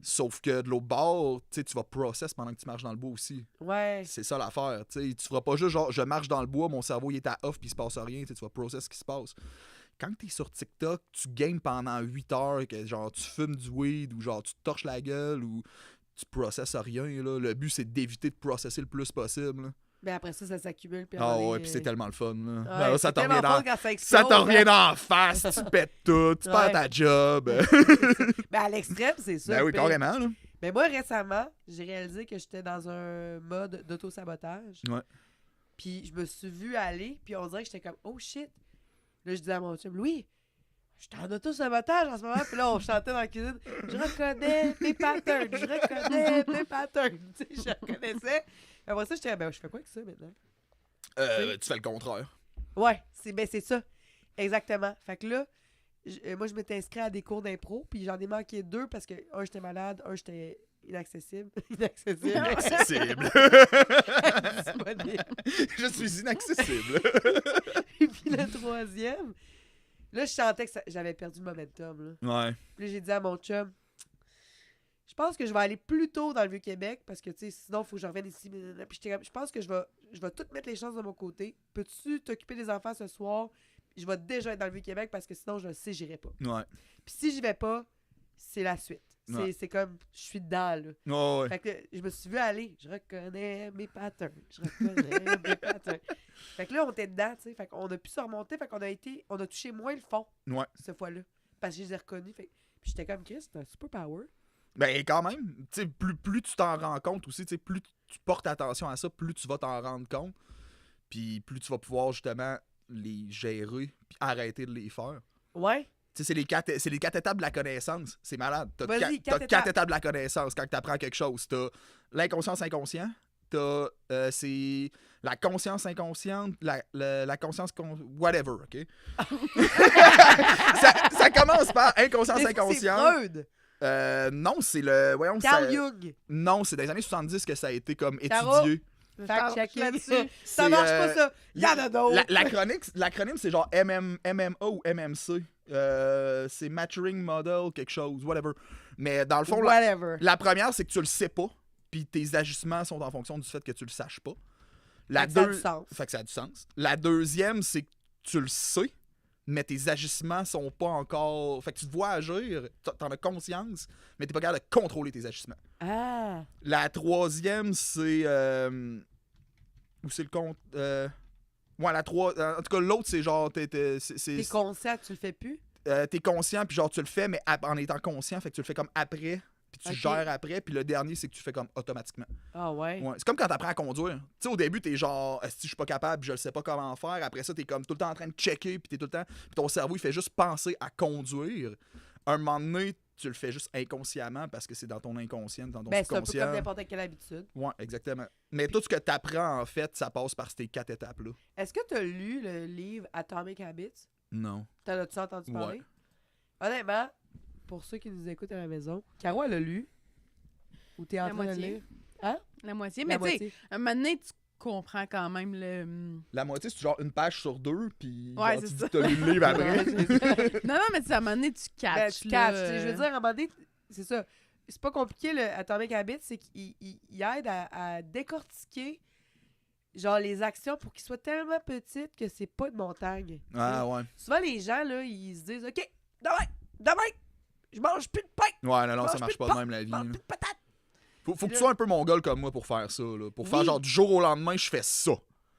Sauf que de l'autre bord, tu sais, tu vas process pendant que tu marches dans le bois aussi. Ouais. C'est ça l'affaire. Tu sais, tu feras pas juste genre, je marche dans le bois, mon cerveau il est à off, puis il se passe rien. Tu sais, tu vas process ce qui se passe. Quand t'es sur TikTok, tu games pendant 8 heures, que genre tu fumes du weed, ou genre tu te torches la gueule, ou tu processes rien. Là. Le but, c'est d'éviter de processer le plus possible. là. Mais après ça s'accumule. Puis à un Ah moment ouais, donné, puis c'est tellement le fun. Là. ouais, Là, c'est ça t'en tellement revient dans... fun quand ça Ça explose, t'en revient hein. dans la face, tu pètes tout, tu perds Ouais. ta job. Mais à l'extrême, c'est ça. Ben oui, Puis- carrément. Là. Mais moi, récemment, j'ai réalisé que j'étais dans un mode d'auto-sabotage. Ouais. Puis je me suis vue aller, puis on dirait que j'étais comme, oh shit. Là, je disais à mon chum, Louis, J'étais en auto-sabotage en ce moment, puis là, on chantait dans la cuisine. Je reconnais mes patterns, je reconnais mes patterns. Tu sais, je reconnaissais. Après ça, j'étais, ben, je fais quoi avec ça maintenant? Tu fais le contraire. Ouais, c'est ça. Exactement. Fait que là, moi, je m'étais inscrit à des cours d'impro, puis j'en ai manqué 2 parce que, un, j'étais malade, un, j'étais inaccessible. Inaccessible. Disponible. Je suis inaccessible. Et puis le 3e, là, je sentais que j'avais perdu le momentum. Là. Ouais. Puis là, j'ai dit à mon chum, je pense que je vais aller plus tôt dans le Vieux-Québec parce que, tu sais, sinon, il faut que je revienne ici. Puis j'étais comme, je pense que je vais tout mettre les chances de mon côté. Peux-tu t'occuper des enfants ce soir? Je vais déjà être dans le Vieux-Québec parce que sinon, je le sais, j'irai pas. Ouais. Puis si j'y vais pas, c'est la suite. Ouais. C'est comme, je suis dedans, là. Oh, ouais. Fait que je me suis vu aller. Je reconnais mes patterns. Je reconnais mes patterns. Fait que là, on était dedans, tu sais. Fait qu'on a pu se remonter. Fait qu'on a touché moins le fond. Ouais. Cette fois-là. Parce que je les ai reconnus. Fait puis j'étais comme, Chris, c'est un super power. Ben, quand même, tu sais, plus tu t'en rends compte aussi, tu sais, plus tu portes attention à ça, plus tu vas t'en rendre compte. Puis plus tu vas pouvoir, justement, les gérer puis arrêter de les faire. Ouais. Tu sais, c'est les 4 étapes de la connaissance. C'est malade. T'as Vas-y, 4 4 étapes de la connaissance quand t'apprends quelque chose. T'as l'inconscience inconscient. T'as c'est la conscience inconsciente, la conscience whatever, OK? ça commence par inconscience C'est inconsciente. Freud. Non, c'est le... Voyons, Carl Jung. Non, c'est dans les années 70 que ça a été comme Caro? étudié. Fact-check là-dessus. Ça marche pas, ça. y Y'en a d'autres. L'acronyme, c'est genre MMA ou MMC. C'est Maturing Model, quelque chose, whatever. Mais dans le fond, Whatever. la première, c'est que tu le sais pas, puis tes agissements sont en fonction du fait que tu le saches pas. Fait que ça a du sens. Fait que ça a du sens. La deuxième, c'est que tu le sais, mais tes agissements sont pas encore... Fait que tu te vois agir, t'en as conscience, mais t'es pas capable de contrôler tes agissements. Ah. La troisième, c'est... Ou c'est le compte... Ouais, la troisième... En tout cas, l'autre, c'est genre... T'es conscient, tu le fais plus? T'es conscient, puis genre, tu le fais, mais en étant conscient, fait que tu le fais comme après, puis tu Ok. gères après, puis le dernier, c'est que tu fais comme automatiquement. Ah ouais. Ouais. C'est comme quand t'apprends à conduire. Tu sais, au début, t'es genre, si je suis pas capable, je le sais pas comment faire. Après ça, t'es comme tout le temps en train de checker, puis t'es tout le temps... Puis ton cerveau, il fait juste penser à conduire. Un moment donné, tu le fais juste inconsciemment parce que c'est dans ton inconscient, dans ton Ben, c'est un peu subconscient. comme n'importe quelle habitude. Ouais, exactement. Mais tout ce que t'apprends, en fait, ça passe par ces 4 étapes-là. Est-ce que tu as lu le livre Atomic Habits? Non. T'en as-tu entendu parler? Ouais. Honnêtement, pour ceux qui nous écoutent à la maison, Caro, elle a lu. Ou t'es en La train de le moitié. lire? Hein? La moitié. La Mais tu sais, moitié. un moment donné, tu comprends quand même le... La moitié, c'est genre une page sur 2, puis Ouais, genre, c'est tu dis ça. que t'as lu le livre après. Non, non, mais tu sais, à un moment donné, tu Ben, catches. tu catches. Tu sais, je veux dire, à un moment donné, c'est ça. C'est pas compliqué, le Atomic Habits, c'est qu'il aide à décortiquer genre les actions pour qu'ils soient tellement petites que c'est pas une montagne. Ah ouais. Souvent, les gens, là, ils se disent « OK, demain, je mange plus de pain, Ouais, non, Mange ça plus marche de pas pâtes, de même la je vie. mange là. plus de patates. Faut que Là- tu sois un peu mongol comme moi pour faire ça. Là. Pour faire Oui. genre du jour au lendemain, je fais ça. »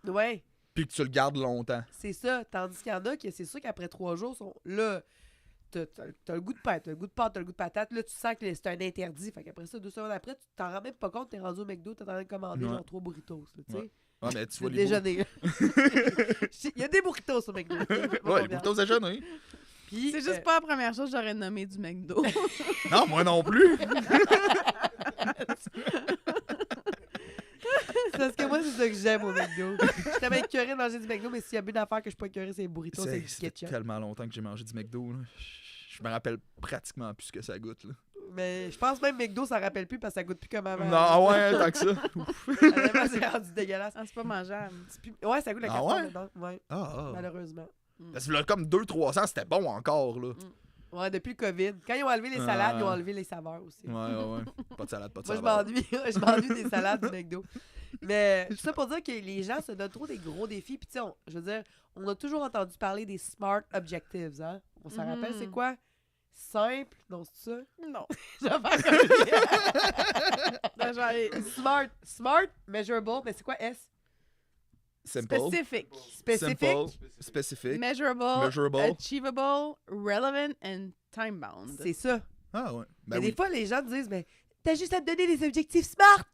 Ouais, Puis que tu le gardes longtemps. c'est ça. Tandis qu'il y en a qui, c'est sûr qu'après 3 jours, sont là, t'as le goût de pain, t'as le goût de pâte, t'as le goût de patate. Là, tu sens que c'est un interdit. Fait qu'après ça, 2 secondes après, tu t'en rends même pas compte, t'es rendu au McDo, t'es en train de commander Ouais. genre 3 burritos. Là, tu sais. Ouais. Ouais, mais tu C'est vois le les déjeuner. Il y a des burritos au McDo. Ouais, les burritos déjeuner. Puis, C'est juste pas la première chose que j'aurais nommé du McDo. Non, moi non plus. c'est parce que moi, c'est ça que j'aime au McDo. Je suis tellement écœurée de manger du McDo, mais s'il y a bien d'affaires que je suis pas écœurée, c'est les burritos, c'est du Ça fait ketchup. tellement longtemps que j'ai mangé du McDo. Là. Je me rappelle pratiquement plus ce que ça goûte. Là. Mais je pense même McDo, ça rappelle plus parce que ça goûte plus comme avant. Non, ouais, tant que ça. Ouf. Honnêtement, c'est rendu dégueulasse. Ah, c'est pas mangeable. Ouais, ça goûte la Ah carton ouais? dedans. Ouais, Ah, malheureusement. Parce que là, comme 2-3 ans, c'était bon encore. Là. Ouais, depuis le COVID. Quand ils ont enlevé les salades, ils ont enlevé les saveurs aussi. Ouais. Pas de salade, pas de Moi, je salade. m'ennuie. Je m'ennuie des salades du McDo. Mais tout ça pour dire que les gens se donnent trop des gros défis. Puis, tu sais, je veux dire, on a toujours entendu parler des SMART Objectives. Hein? On s'en rappelle, c'est quoi? Simple. Non, c'est ça? Non. Je vais faire comme Non, genre, Smart, measurable. Mais c'est quoi S? Simple. specific. Spécifique. Simple. Spécifique. Measurable, Measurable. achievable, relevant, and time-bound. C'est ça. Ah ouais. Mais Ben des oui. fois, les gens disent, mais t'as juste à te donner des objectifs SMART.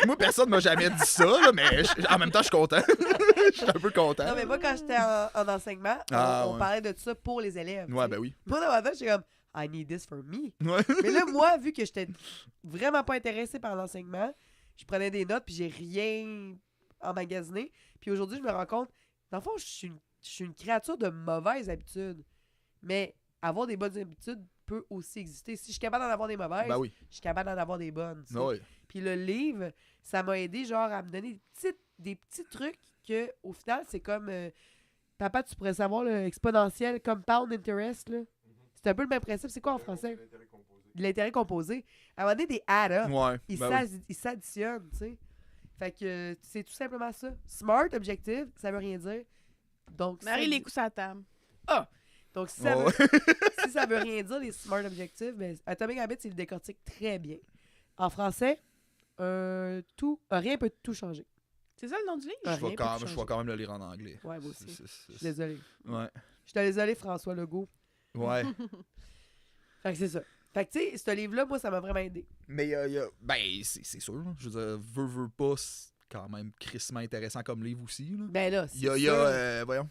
Moi, personne m'a jamais dit ça, là, mais en même temps, je suis content. Je suis un peu content. Non, mais moi, quand j'étais en enseignement, on ouais. parlait de ça pour les élèves. Ouais, tu sais. ben oui. Moi, dans ma tête, j'étais comme, I need this for me. Ouais. Mais là, moi, vu que j'étais vraiment pas intéressée par l'enseignement, je prenais des notes, puis j'ai rien emmagasiné. Puis aujourd'hui, je me rends compte, dans le fond, je suis une créature de mauvaises habitudes. Mais avoir des bonnes habitudes peut aussi exister. Si je suis capable d'en avoir des mauvaises, Ben oui. je suis capable d'en avoir des bonnes. tu sais. Ouais. Puis le livre, ça m'a aidé genre à me donner des petits trucs que au final, c'est comme papa, tu pourrais savoir l'exponentiel compound interest là. C'est un peu le même principe. C'est quoi en français? De l'intérêt composé. À un moment donné, des add-up, Ouais. ils ben oui. ils s'additionnent, tu sais. Fait que c'est tout simplement ça. Smart, objectif, ça veut rien dire. Donc, Marie, les coups à la table. Donc, si ça, Ouais. veut, si ça veut rien dire, les smart objectives, ben, Atomic Habits, il le décortique très bien. En français, rien peut tout changer. C'est ça le nom du livre? Ah, Je vais rien peut quand tout même- je vais changer. quand même le lire en anglais. Ouais, moi aussi. C'est- Je suis désolée. Ouais. Je suis désolée, François Legault. Ouais. Fait que c'est ça. Fait que, tu sais, ce livre-là, moi, ça m'a vraiment aidé. Mais ben, c'est sûr. Là. Je veux dire, veux pas, c'est quand même crissement intéressant comme livre aussi. Là. Ben là, c'est Il y a, sûr. voyons,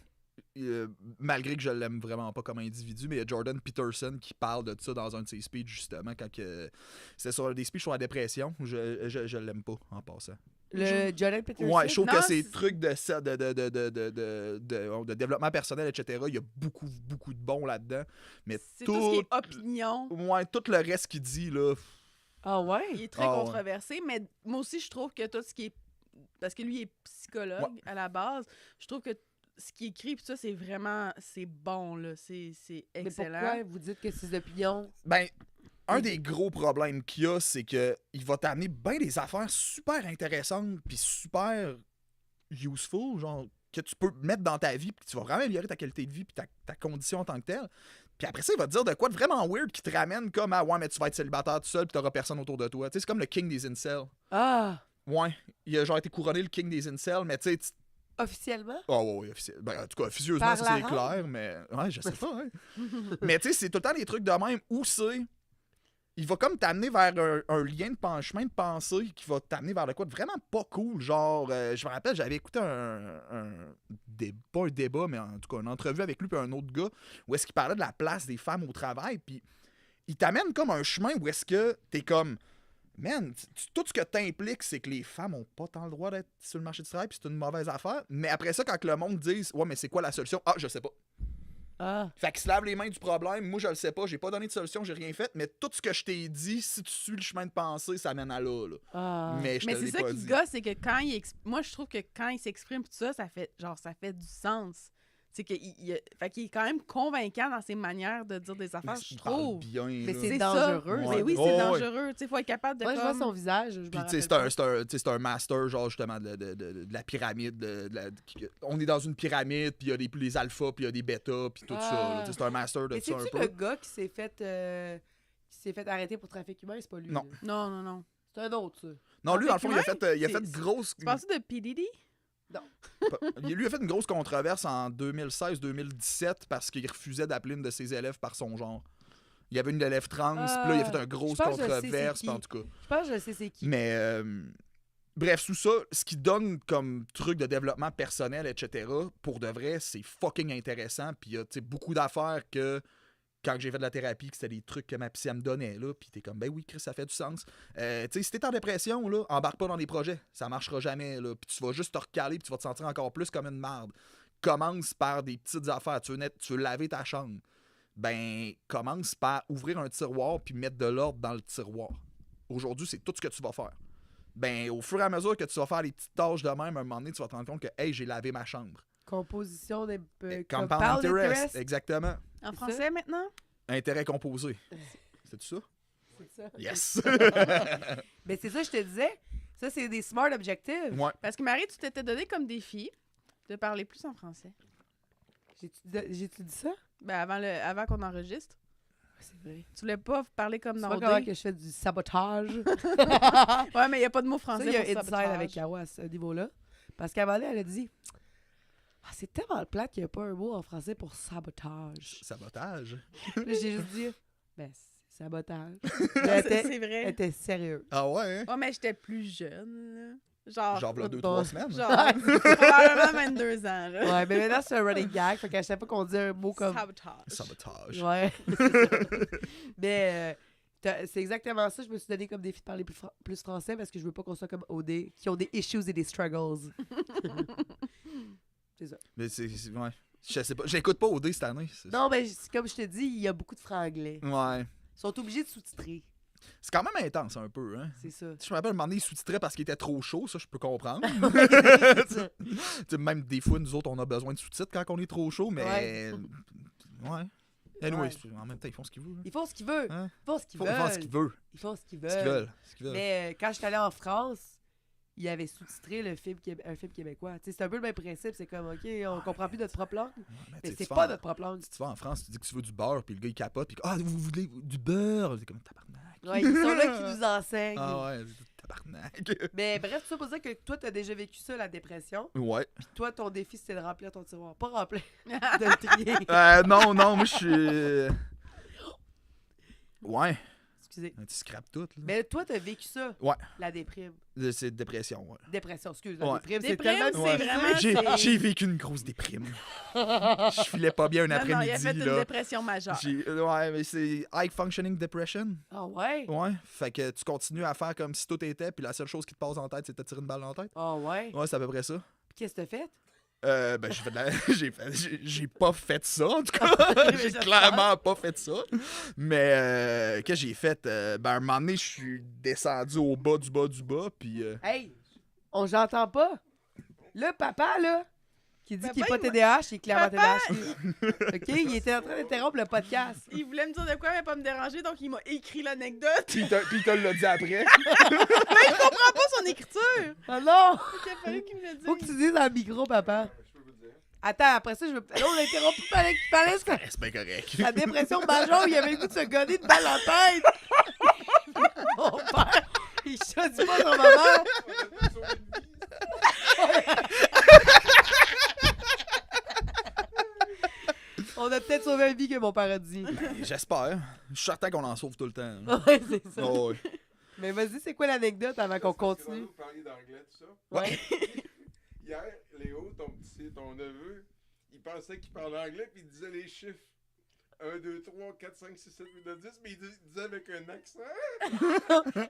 malgré que je l'aime vraiment pas comme individu, mais il y a Jordan Peterson qui parle de ça dans un de ses speeches, justement, quand c'est sur des speeches sur la dépression. Je l'aime pas, en passant. Le Jordan Peterson. Ouais, je trouve Non, que ces c'est- trucs de développement personnel, etc., il y a beaucoup, beaucoup de bons là-dedans. Mais C'est tout ce qui tout, est opinion. ouais, tout le reste qu'il dit, là, Ah Il ouais? est très Ah, ouais. controversé, mais moi aussi, je trouve que tout ce qui est... Parce que lui, il est psychologue à la base. Je trouve que ce qu'il écrit, pis ça, c'est vraiment... C'est bon, là. C'est Mais excellent. pourquoi vous dites que ces opinions... ben, un des gros problèmes qu'il y a, c'est que il va t'amener bien des affaires super intéressantes puis super useful, genre que tu peux mettre dans ta vie puis que tu vas vraiment améliorer ta qualité de vie puis ta condition en tant que telle. Puis après ça, il va te dire de quoi de vraiment weird qui te ramène comme à ouais, mais tu vas être célibataire tout seul puis t'auras personne autour de toi. Tu sais, c'est comme le king des incels. Ah! Ouais, il a genre été couronné le king des incels, mais tu sais, Officiellement? oh ouais, ben, en tout cas, officieusement, Par ça la c'est ronde? clair, mais ouais, je sais pas. Hein. Mais tu sais, c'est tout le temps des trucs de même où c'est. Il va comme t'amener vers un lien de chemin de pensée qui va t'amener vers de quoi de vraiment pas cool. Genre, je me rappelle, j'avais écouté pas un débat, mais en tout cas, une entrevue avec lui et un autre gars où est-ce qu'il parlait de la place des femmes au travail. Puis il t'amène comme un chemin où est-ce que t'es comme. Man, tout ce que t'impliques, c'est que les femmes ont pas tant le droit d'être sur le marché du travail, puis c'est une mauvaise affaire. Mais après ça, quand le monde dise ouais, mais c'est quoi la solution? Ah, je sais pas. Ah! Fait qu'il se lave les mains du problème. Moi, je le sais pas. J'ai pas donné de solution, j'ai rien fait. Mais tout ce que je t'ai dit, si tu suis le chemin de pensée, ça mène à là. Ah! Mais je Mais te c'est l'ai ça pas qui dit. gosse, c'est que quand il... Moi, je trouve que quand il s'exprime tout ça, ça fait du sens. C'est fait qu'il est quand même convaincant dans ses manières de dire des affaires, je Il parle trouve. bien. Mais là. c'est C'est dangereux. ça. Ouais. Mais oui, Oh, c'est ouais. dangereux. Tu sais, faut être capable de Moi, je vois comme... son visage. Je Puis, me tu sais, rappelle c'est un master, genre, justement, de la pyramide. On est dans une pyramide, puis il y a les alphas, puis il y a des bêtas, puis tout ça. là. Tu sais, c'est un master de Mais ça un c'est-tu peu. le gars qui s'est fait arrêter pour trafic humain? C'est pas lui. Non. là. Non, non, non. C'est un autre, ça. Non, lui, dans le fond, il a Trafic fait grosse. Tu penses de P. Diddy? Lui a fait une grosse controverse en 2016-2017 parce qu'il refusait d'appeler une de ses élèves par son genre. Il y avait une élève trans, puis là, il a fait une grosse je pense que je sais controverse, c'est puis en qui. tout cas. Je pense que je sais c'est qui. Mais bref, sous ça, ce qui donne comme truc de développement personnel, etc., pour de vrai, c'est fucking intéressant. Puis il y a tu sais, beaucoup d'affaires que quand j'ai fait de la thérapie, que c'était des trucs que ma psy elle me donnait, là, puis t'es comme, ben oui, Chris, ça fait du sens. Tu sais, si t'es en dépression, là, embarque pas dans des projets. Ça marchera jamais, là. Puis tu vas juste te recaler, puis tu vas te sentir encore plus comme une marde. Commence par des petites affaires. Tu veux laver ta chambre. Ben, commence par ouvrir un tiroir, puis mettre de l'ordre dans le tiroir. Aujourd'hui, c'est tout ce que tu vas faire. Ben, au fur et à mesure que tu vas faire les petites tâches de même, à un moment donné, tu vas te rendre compte que, hey, j'ai lavé ma chambre. Composition des... Compound interest, exactement. En C'est français, maintenant? Intérêt composé. C'est tout ça? C'est ça. Yes! Mais c'est ça, je te disais. Ça, c'est des smart objectives. Ouais. Parce que Marie, tu t'étais donné comme défi de parler plus en français. J'ai-tu dit ça? Ben, avant qu'on enregistre. C'est vrai. Tu voulais pas parler comme Tu dans vois comment que je fais du sabotage? Ouais, mais il n'y a pas de mot Ça, français il y a pour un inside sabotage. avec Caro à ce niveau-là. Parce qu'à un moment donné, elle a dit ah, c'est tellement plate qu'il n'y a pas un mot en français pour sabotage. Sabotage. Là, j'ai juste dit ben, Sabotage. C'est Elle vrai. était sérieuse. Ah ouais, hein? Ouais, mais j'étais plus jeune, là. Genre, Genre, là, bon. 2-3 semaines. genre probablement 22 ans, là. Ouais, mais maintenant, c'est un running gag. Fait qu'à chaque fois qu'on dit un mot comme. Sabotage. Sabotage. Ouais. c'est ça. Mais c'est exactement ça. Je me suis donné comme défi de parler plus français parce que je veux pas qu'on soit comme OD qui ont des issues et des struggles. C'est ça. Mais ouais. Je sais pas. J'écoute pas OD cette année. Non, mais comme je te dis, il y a beaucoup de franglais. Ouais. Ils sont obligés de sous-titrer. C'est quand même intense un peu, hein. C'est ça. Je me rappelle, un moment donné, ils sous-titraient parce qu'il était trop chaud, ça, je peux comprendre. C'est ça. T'sais, même des fois, nous autres, on a besoin de sous-titres quand on est trop chaud, mais. Ouais. Anyway, en même temps, ils font ce qu'ils veulent. Ils font ce qu'ils veulent. Hein? Ils font ce qu'ils Ils veulent. font ce qu'ils veulent. Ils font ce qu'ils Ce qu'ils veulent. veulent. Mais quand je suis allée en France, il avait sous-titré un film québécois. Tu sais, c'est un peu le même principe. C'est comme, OK, on comprend plus notre propre langue. Mais c'est pas notre propre langue. Si tu vas en France, tu dis que tu veux du beurre, puis le gars, il capote, puis vous voulez du beurre? C'est comme tabarnak. Ouais, ils sont là qui nous enseignent. Ah ouais, c'est tabarnak. Mais bref, tout ça pour dire que toi, t'as déjà vécu ça, la dépression. Ouais. Puis toi, ton défi, c'était de remplir ton tiroir. Pas remplir, de le trier. Non, moi, je suis. Ouais. Excusez. Tu scrapes tout, là. Mais toi, t'as vécu ça. Ouais. La déprime. C'est dépression, ouais. Dépression, excuse. La Ouais. déprime, c'est Déprime, tellement c'est difficile. vraiment- J'ai vécu une grosse déprime. Je filais pas bien un Non, il a après-midi, fait une là. dépression majeure. Ouais, mais c'est high functioning depression. Ah ouais? Ouais. Fait que tu continues à faire comme si tout était, puis la seule chose qui te passe en tête, c'est de te tirer une balle dans la tête. Ah ouais? Ouais, c'est à peu près ça. Puis qu'est-ce que t'as fait? Ben, j'ai pas fait ça, en tout cas. Mais J'ai j'espère. clairement pas fait ça. Mais, qu'est-ce que j'ai fait? Ben, un moment donné, je suis descendu au bas du bas du bas, puis... Hey, on j'entends pas. Le papa, là, qui dit Papa, qu'il est pas il TDAH, il est clairement Papa! TDAH. OK? Il était en train d'interrompre le podcast. Il voulait me dire de quoi, mais pas me déranger, donc il m'a écrit l'anecdote. Puis il te l'a dit après. Mais je comprends pas son écriture. Ah non! Il a fallu qu'il me le dise. Faut que tu dises dans le micro, papa. Attends, après ça, je veux. Là, on a interrompu pendant qu'il parlait. C'est bien correct. La dépression majeure, il avait le goût de se gonner de balle en tête. Mon père, il choisit pas son maman. On a peut-être sauvé une vie que mon père a dit. J'espère. Je suis certain qu'on en sauve tout le temps. là. Ouais, c'est ça. Oh, ouais. Mais vas-y, c'est quoi l'anecdote avant qu'on continue? Vous parliez d'anglais, tout ça. Ouais. Hier, Léo, ton neveu, il pensait qu'il parlait anglais puis il disait les chiffres. 1, 2, 3, 4, 5, 6, 7, 8, 9, 10, mais il disait avec un accent.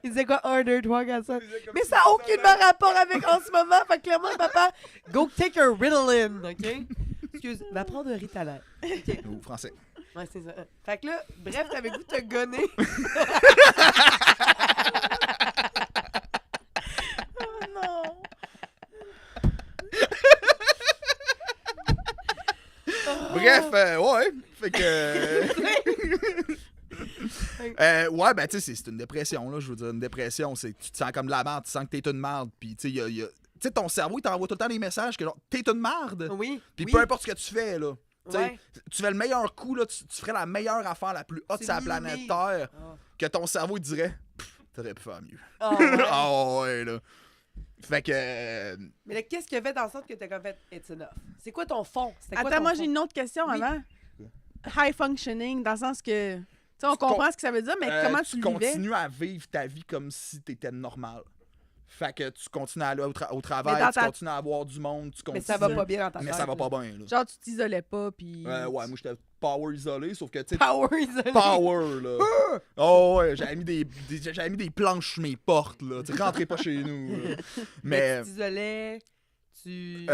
Il disait quoi? 1, 2, 3, 4, 5. Il disait comme Mais si ça n'a il aucunement parlait- rapport avec en ce moment. Fait que clairement, papa, go take a Ritalin, OK? Excuse, va prendre un Ritalin. OK. Ou français. Ouais, c'est ça. Fait que là, bref, t'avais goût de te gonner. Oh non. Bref, ouais. Fait que. Ouais, ben, tu sais, c'est une dépression, là. Je veux dire, une dépression, c'est tu te sens comme de la merde, tu sens que t'es une merde, puis tu sais, tu sais, ton cerveau, il t'envoie tout le temps des messages que genre, t'es une merde. Oui. Puis oui. peu importe ce que tu fais, là. Tu sais, Ouais. tu fais le meilleur coup, là, tu ferais la meilleure affaire la plus haute C'est sur la planète minime. Terre, Ah. que ton cerveau il dirait, t'aurais pu faire mieux. Ah, ouais. Ah ouais, là. Fait que. Mais là, qu'est-ce qui a fait en sorte que t'as comme fait It's enough? C'est quoi ton fond? C'était quoi Attends, ton moi fond? j'ai une autre question Oui. avant. High functioning, dans le sens que. Tu sais, on comprend ce que ça veut dire, mais comment tu le vivais? continues à vivre ta vie comme si t'étais normal. Fait que tu continues à aller au travail, Mais dans tu ta- continues à avoir du monde, tu Mais continues. ça va pas bien dans ta Mais tête. ça va là. pas bien, là. Genre, tu t'isolais pas, puis. Ouais, moi j'étais power isolé, sauf que tu sais. Power isolé. Power, là. Oh ouais, j'avais mis des planches sur mes portes, là. Tu sais, rentrez pas chez nous. là. Mais Mais. tu t'isolais, tu...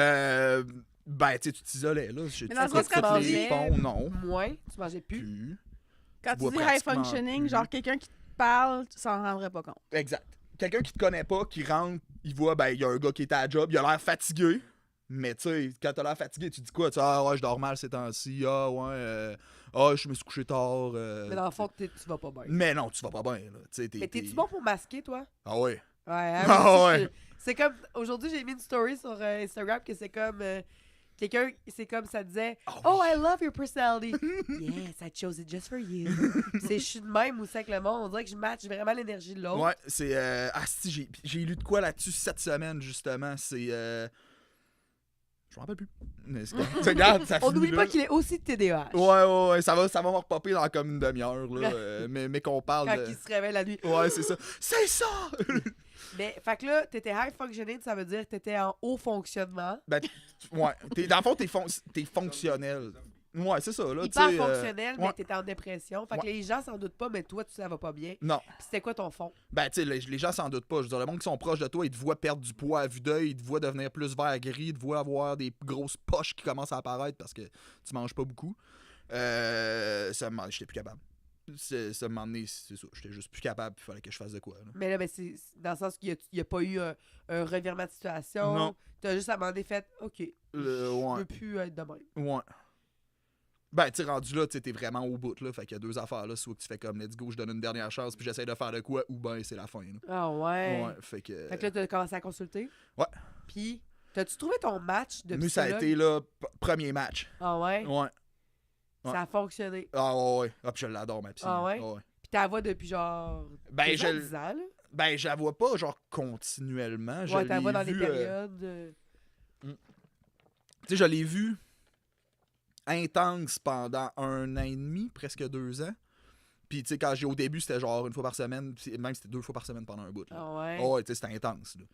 Ben, tu sais, tu t'isolais, là. J'ai Mais dans le fait sens, quand toutes tu les dis- ponts, non. Moins, tu mangeais plus. Plus. Quand tu bois dis high pratiquement functioning, plus. genre quelqu'un qui te parle, tu s'en rendrais pas compte. Exact. Quelqu'un qui te connaît pas, qui rentre, il voit, ben, il y a un gars qui est à la job, il a l'air fatigué. Mais tu sais, quand t'as l'air fatigué, tu dis quoi? Tu dis, ah ouais, je dors mal ces temps-ci. Ah ouais, je me suis couché tard. Mais dans le fond, tu vas pas bien. Mais non, tu vas pas bien, là. Tu sais, Mais t'es-tu bon pour masquer, toi? Ah ouais. Ouais, hein, Ah moi aussi, ouais. C'est comme... Aujourd'hui, j'ai mis une story sur Instagram que c'est comme... quelqu'un, c'est comme ça disait « Oh, I love your personality. » Yes, I chose it just for you. Je suis de même aussi avec le monde. On dirait que je match vraiment l'énergie de l'autre. Ouais, c'est. Ah, si, j'ai lu de quoi là-dessus cette semaine, justement. C'est. Je m'en rappelle plus. Mais regarde, ça On finit n'oublie là. pas qu'il est aussi TDAH. Ouais, ça va me repopper dans comme une demi-heure, là. mais qu'on parle Quand de... il se réveille la nuit. Ouais, c'est ça. C'est ça! Mais, fait que là, t'étais high functioning, ça veut dire que t'étais en haut fonctionnement. Ben, ouais. Dans le fond, t'es fonctionnel. Ouais, c'est ça, là. Hyper tu sais, fonctionnel, mais ouais. t'étais en dépression. Fait que Ouais. les gens s'en doutent pas, mais toi, ça va pas bien. Non. Puis c'était quoi ton fond? Ben, tu sais, les gens s'en doutent pas. Je veux dire, le monde qui sont proches de toi, ils te voient perdre du poids à vue d'œil, ils te voient devenir plus vert-gris, ils te voient avoir des grosses poches qui commencent à apparaître parce que tu manges pas beaucoup. J'étais plus capable. Ça m'a donné, c'est ça. J'étais juste plus capable, il fallait que je fasse de quoi, là. Mais là, ben, c'est dans le sens qu'il y a pas eu un revirement de situation. Non. T'as juste à un moment donné fait, OK, je Ouais. veux plus être de même. Ouais. Ben, tu sais, rendu là, tu sais, t'es vraiment au bout, là. Fait qu'il y a deux affaires, là. Soit que tu fais comme, let's go, je donne une dernière chance, puis j'essaie de faire de quoi, ou ben, c'est la fin, là. Ah ouais. Ouais, fait que... Fait que là, t'as commencé à consulter. Ouais. Puis, t'as-tu trouvé ton match de Nous, ça a psychologue? été, là, premier match. Ah ouais? Ouais. Ça a fonctionné. Ah ouais. Ah, puis je l'adore, ma psy. Ah ouais? Puis t'as la voix depuis genre... Ben, déjà je 10 ans, là? Ben, je la vois pas, genre, continuellement. Je Ouais, t'as la voix l'ai dans les vue, périodes... Tu sais, je l'ai vu intense pendant 1 an et demi, presque 2 ans. Puis, tu sais, quand au début, c'était genre 1 fois par semaine, puis même c'était 2 fois par semaine pendant un bout. Là. Ah ouais? Oh, ouais, tu sais, c'était intense. Là.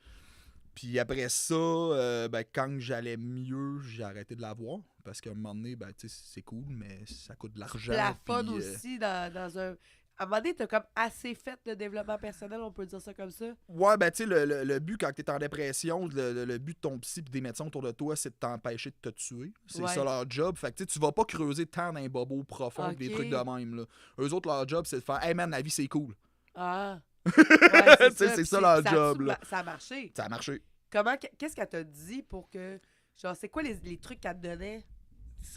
Puis après ça, ben, quand j'allais mieux, j'ai arrêté de la voir. Parce qu'à un moment donné, ben, tu sais, c'est cool, mais ça coûte de l'argent. La fun puis, aussi dans un... À un moment donné, t'as comme assez fait le développement personnel, on peut dire ça comme ça. Ouais, ben, tu sais, le but quand t'es en dépression, le but de ton psy et des médecins autour de toi, c'est de t'empêcher de te tuer. C'est Ouais. ça leur job. Fait que tu vas pas creuser tant dans les bobos profonds que des Ok. trucs de même. Là. Eux autres, leur job, c'est de faire hey man, la vie, c'est cool. Ah! Ouais, Tu sais, c'est Puis ça leur ça job, là. Ça a marché. Ça a marché. Qu'est-ce qu'elle t'a dit pour que... Genre, c'est quoi les trucs qu'elle te donnait?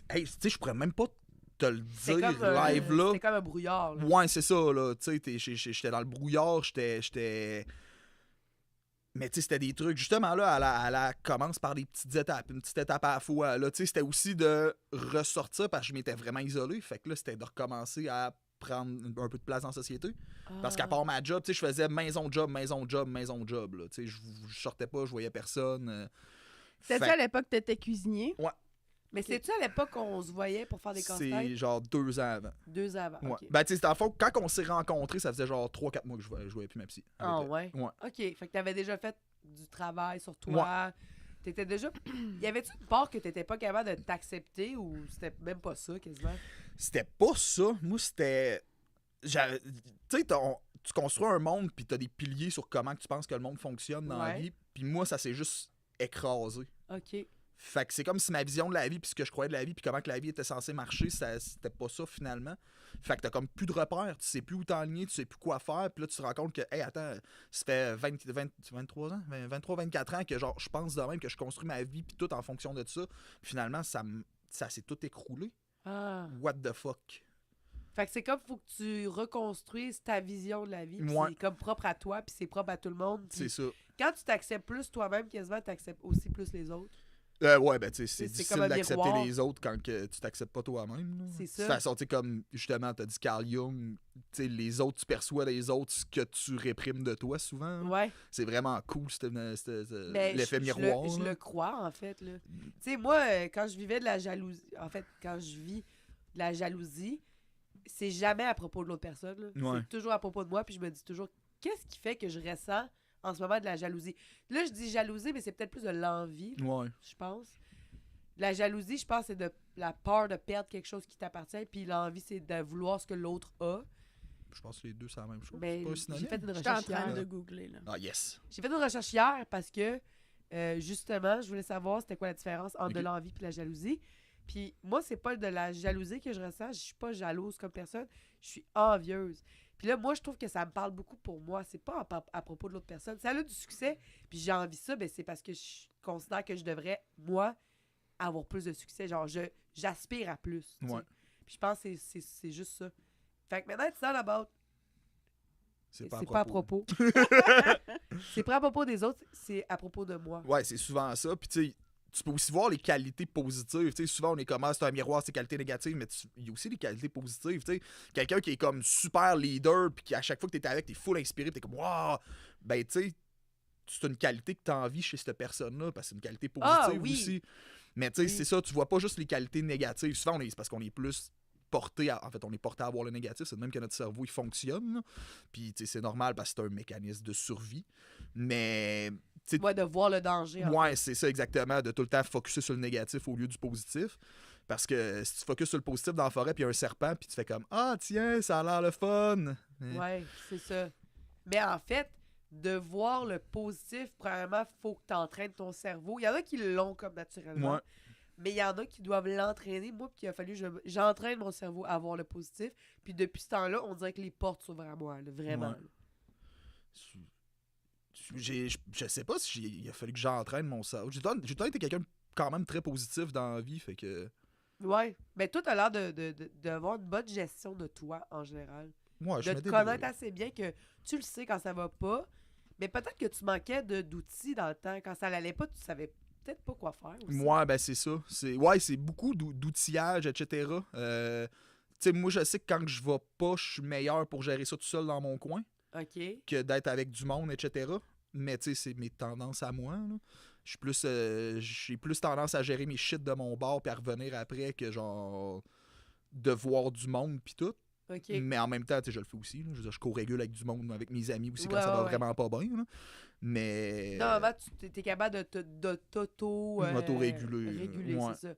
Hey, tu sais, je pourrais même pas te le C'est dire comme, live, là. c'était comme un brouillard. Là. Ouais, c'est ça, là. Tu sais, j'étais dans le brouillard, j'étais. Mais tu sais, c'était des trucs. Justement, là, elle commence par des petites étapes, une petite étape à la fois. Là, tu sais, c'était aussi de ressortir parce que je m'étais vraiment isolé. Fait que là, c'était de recommencer à prendre un peu de place dans la société. Parce qu'à part ma job, tu sais, je faisais maison-job. Là. Tu sais, je sortais pas, je voyais personne. C'était ça à l'époque que t'étais cuisinier? Mais c'est-tu à l'époque qu'on se voyait pour faire des c'est casse-têtes? genre 2 ans avant. 2 ans avant, Ouais. OK. Ben, tu sais, dans le fond, quand on s'est rencontrés, ça faisait genre 3-4 mois que je voyais plus ma psy. à Ah peu près. ouais? Ouais. OK, fait que t'avais déjà fait du travail sur toi. T'étais déjà... Y avait-tu une part que t'étais pas capable de t'accepter ou c'était même pas ça, quasiment? C'était pas ça. Moi, c'était. Tu sais, tu construis un monde, puis t'as des piliers sur comment tu penses que le monde fonctionne dans la Ouais. vie. Puis moi, ça s'est juste écrasé. OK. Fait que c'est comme si ma vision de la vie, puis ce que je croyais de la vie, puis comment que la vie était censée marcher, c'était pas ça finalement. Fait que t'as comme plus de repères, tu sais plus où t'enligner, tu sais plus quoi faire, puis là tu te rends compte que, hey, attends, ça fait 23 ans, 23-24 ans que genre je pense de même que je construis ma vie, puis tout en fonction de ça. Puis finalement, ça s'est tout écroulé. Ah. What the fuck? Fait que c'est comme faut que tu reconstruises ta vision de la vie. Puis Ouais. c'est comme propre à toi, puis c'est propre à tout le monde. Puis C'est ça. quand tu t'acceptes plus toi-même, quasiment, t'acceptes aussi plus les autres. Ouais, ben, tu sais, c'est C'est difficile comme un d'accepter miroir. les autres quand que tu t'acceptes pas toi-même. là. C'est De ça. toute façon, tu sais, comme justement, t'as dit Carl Jung, tu sais, les autres, tu perçois des autres ce que tu réprimes de toi souvent. là. Ouais. C'est vraiment cool, Ben, l'effet je miroir. Je là. le crois, en fait. Tu sais, moi, quand je vivais de la jalousie, en fait, quand je vis de la jalousie, c'est jamais à propos de l'autre personne. Là. Ouais. C'est toujours à propos de moi, puis je me dis toujours, qu'est-ce qui fait que je ressens en ce moment de la jalousie? Là, je dis jalousie, mais c'est peut-être plus de l'envie, Ouais. je pense. La jalousie, je pense, c'est de la peur de perdre quelque chose qui t'appartient, puis l'envie, c'est de vouloir ce que l'autre a. Je pense que les deux, c'est la même chose. Ben, C'est pas un j'ai synonyme? fait une J'étais en recherche train hier. de googler, là. Ah, yes. J'ai fait une recherche hier parce que, justement, je voulais savoir c'était quoi la différence entre Ok. de l'envie et la jalousie. Puis moi, c'est pas de la jalousie que je ressens. Je suis pas jalouse comme personne. Je suis envieuse. Puis là, moi, je trouve que ça me parle beaucoup pour moi. C'est pas à propos de l'autre personne. Si elle a du succès, puis j'ai envie de ça, ben c'est parce que je considère que je devrais, moi, avoir plus de succès. Genre, j'aspire à plus. tu sais. Ouais. Puis je pense que c'est juste ça. Fait que maintenant, it's all about C'est pas pas à propos. C'est pas à propos des autres, c'est à propos de moi. Ouais, c'est souvent ça. Puis tu sais, tu peux aussi voir les qualités positives. Tu sais, souvent, on est comme, ah, c'est un miroir, c'est qualités négatives, mais il y a aussi des qualités positives. Tu sais, quelqu'un qui est comme super leader, puis qui, à chaque fois que t'es avec, t'es full inspiré, puis t'es comme, waouh, ben, tu sais, c'est une qualité que t'as envie chez cette personne-là, parce que c'est une qualité positive Ah, oui. aussi. Mais tu sais, Oui. c'est ça, tu vois pas juste les qualités négatives. Souvent, c'est parce qu'on est plus porté à, en fait, on est porté à voir le négatif. C'est de même que notre cerveau, il fonctionne. Là. Puis, tu sais, c'est normal parce que c'est un mécanisme de survie. Mais, tu sais, Ouais, de voir le danger. en ouais, c'est ça exactement, de tout le temps focusser sur le négatif au lieu du positif. Parce que si tu focuses sur le positif dans la forêt, puis il y a un serpent, puis tu fais comme ah, tiens, ça a l'air le fun. fait. Ouais, c'est ça. Mais en fait, de voir le positif, premièrement, faut que tu entraînes ton cerveau. Il y en a qui l'ont comme naturellement. Ouais. Mais il y en a qui doivent l'entraîner. Moi, puis il a fallu que j'entraîne mon cerveau à voir le positif. Puis depuis ce temps-là, on dirait que les portes s'ouvrent à moi, là, vraiment. Ouais. Je sais pas si il a fallu que j'entraîne mon cerveau. J'ai tout le temps été quelqu'un de quand même très positif dans la vie, fait que... Ouais. Mais toi, t'as l'air d'avoir une bonne gestion de toi, en général. Ouais, je De me te débrouille. connaître assez bien que tu le sais quand ça va pas. Mais peut-être que tu manquais d'outils dans le temps. Quand ça l'allait pas, tu savais peut-être pas quoi faire aussi. Ouais, ben c'est ça. C'est beaucoup d'outillage, etc. Tu sais, moi, je sais que quand je vais pas, je suis meilleur pour gérer ça tout seul dans mon coin OK. que d'être avec du monde, etc. Mais tu sais, c'est mes tendances à moi, là. J'ai plus tendance à gérer mes shit de mon bord puis à revenir après que genre de voir du monde puis tout. OK. Mais en même temps, tu sais, je le fais aussi. Là. Je veux dire, je co-régule avec du monde, avec mes amis aussi quand Ouais, ça va ouais. vraiment pas bien. Là. Mais. Normalement, tu es capable de t'auto... M'auto-réguler, réguler, ouais. c'est ça.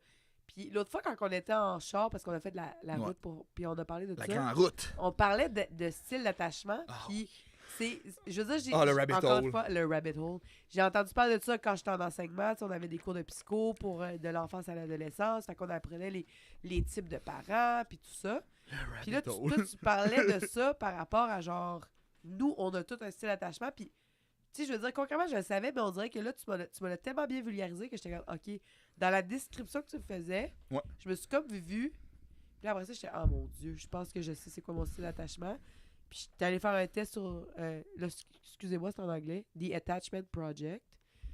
Puis l'autre fois, quand on était en char, parce qu'on a fait de la Ouais. route, puis on a parlé de La ça, grande route. on parlait de style d'attachement, Ah. puis c'est... Je veux dire, Ah, le rabbit encore hole. une fois, le rabbit hole. J'ai entendu parler de ça quand j'étais en enseignement. Tu sais, on avait des cours de psycho pour de l'enfance à l'adolescence. Fait qu'on apprenait les types de parents, puis tout ça. Puis là, toi, tu parlais de ça par rapport à genre... Nous, on a tout un style d'attachement, puis... Tu sais, je veux dire, concrètement, je le savais, mais on dirait que là, tu me l'as tellement bien vulgarisé que j'étais comme, OK, dans la description que tu me faisais, Ouais. je me suis comme vue. Puis après ça, j'étais, oh mon Dieu, je pense que je sais c'est quoi mon style d'attachement. Puis j'étais allé faire un test sur, excusez-moi, c'est en anglais, The Attachment Project.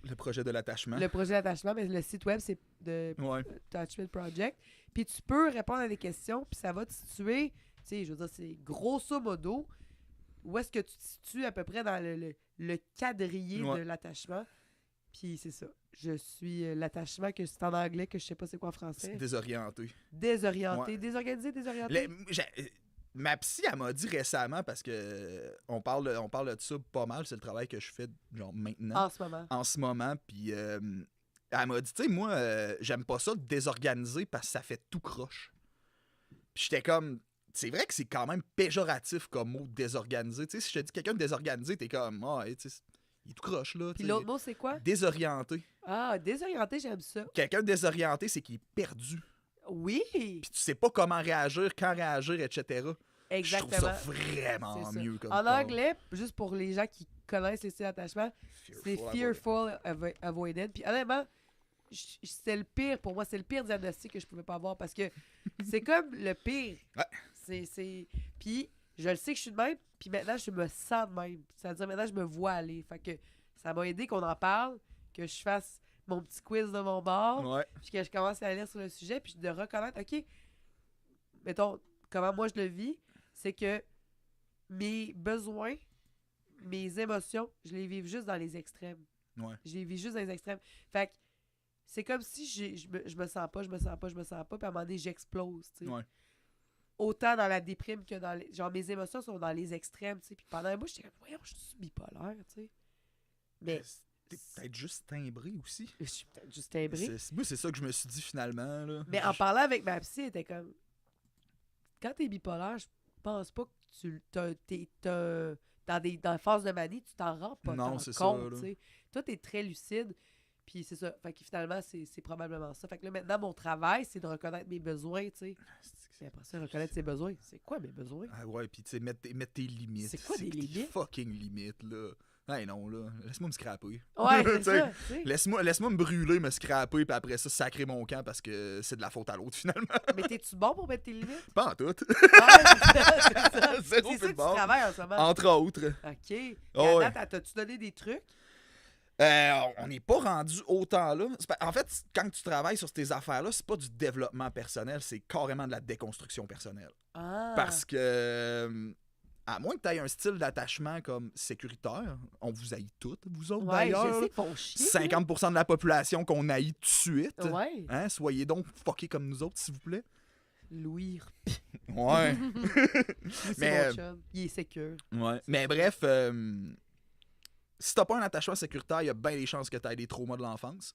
Le projet de l'attachement. Le projet d'attachement, mais le site web, c'est de Ouais. Attachment Project. Puis tu peux répondre à des questions, puis ça va te situer, tu sais, je veux dire, c'est grosso modo, où est-ce que tu te situes à peu près dans le quadrillé Ouais. de l'attachement. Puis c'est ça. Je suis l'attachement, que c'est en anglais, que je sais pas c'est quoi en C'est français. désorienté. Désorienté. Ouais. Désorganisé, désorienté. Ma psy, elle m'a dit récemment, parce que on parle de ça pas mal, c'est le travail que je fais genre maintenant, En ce moment. en ce moment, puis elle m'a dit, tu sais, moi, j'aime pas ça désorganiser parce que ça fait tout croche. Puis j'étais comme, c'est vrai que c'est quand même péjoratif comme mot désorganisé. Tu sais, si je te dis quelqu'un de désorganisé, t'es comme, ah, tu sais, il est tout croche là. Puis tu sais. l'autre mot, c'est quoi? Désorienté. Ah, désorienté, j'aime ça. Quelqu'un de désorienté, c'est qu'il est perdu. Oui! Puis tu sais pas comment réagir, quand réagir, etc. Exactement. Je trouve ça vraiment C'est ça. mieux comme En terme. anglais, juste pour les gens qui connaissent les styles d'attachement, c'est fearful avoided. Puis honnêtement, c'est le pire pour moi. C'est le pire diagnostic que je pouvais pas avoir parce que c'est comme le pire. Ouais. Puis je le sais que je suis de même, puis maintenant je me sens de même. C'est-à-dire maintenant je me vois aller. Fait que ça m'a aidé qu'on en parle, que je fasse mon petit quiz de mon bord, Ouais. puis que je commence à lire sur le sujet, puis de reconnaître, OK, mettons, comment moi je le vis, c'est que mes besoins, mes émotions, je les vis juste dans les extrêmes. Ouais. Je les vis juste dans les extrêmes. Fait que c'est comme si je me sens pas, puis à un moment donné, j'explose, tu sais. Ouais. Autant dans la déprime que dans les... Genre, mes émotions sont dans les extrêmes, tu sais. Puis pendant un bout, j'étais comme, voyons, je suis bipolaire, tu sais. Mais... T'es peut-être juste timbré aussi. Je suis peut-être juste timbré. Moi, c'est ça que je me suis dit finalement. Là. Mais en parlant avec ma psy, elle était comme... Quand t'es bipolaire, je pense pas que t'es dans des phases de manie, tu t'en rends pas Non, tant c'est compte, ça, là. tu sais. Toi, t'es très lucide, puis c'est ça. Fait que finalement, c'est probablement ça. Fait que là, maintenant, mon travail, c'est de reconnaître mes besoins, tu sais. Et après ça, reconnaître ses besoins. C'est quoi mes besoins? Ah ouais, puis tu sais, mettre tes limites. C'est quoi des tes limites? fucking limites, là. Hey non, là. Laisse-moi me scraper. Ouais, c'est Tu sais, ça, tu sais. Laisse-moi me brûler, me scraper, puis après ça, sacrer mon camp parce que c'est de la faute à l'autre, finalement. Mais t'es-tu bon pour mettre tes limites? Pas en tout. Ouais, c'est ça. Zéro C'est puis ça le que tu bord. travailles en ce moment. Entre autres. OK. Et Oh, à ouais. date, t'as-tu donné des trucs? On n'est pas rendu autant là. En fait, quand tu travailles sur tes affaires-là, c'est pas du développement personnel, c'est carrément de la déconstruction personnelle. Ah. Parce que à moins que tu aies un style d'attachement comme sécuritaire, on vous haït toutes, vous autres, Ouais, je d'ailleurs. sais qu'ils font chier. 50% de la population qu'on haït tout de suite. là. Ouais. Hein, soyez donc fuckés comme nous autres, s'il vous plaît. Louis, Ouais. c'est Mais, mon chum. Il est sécure. Ouais. Mais bref, si t'as pas un attachement sécuritaire, il y a bien des chances que t'aies des traumas de l'enfance.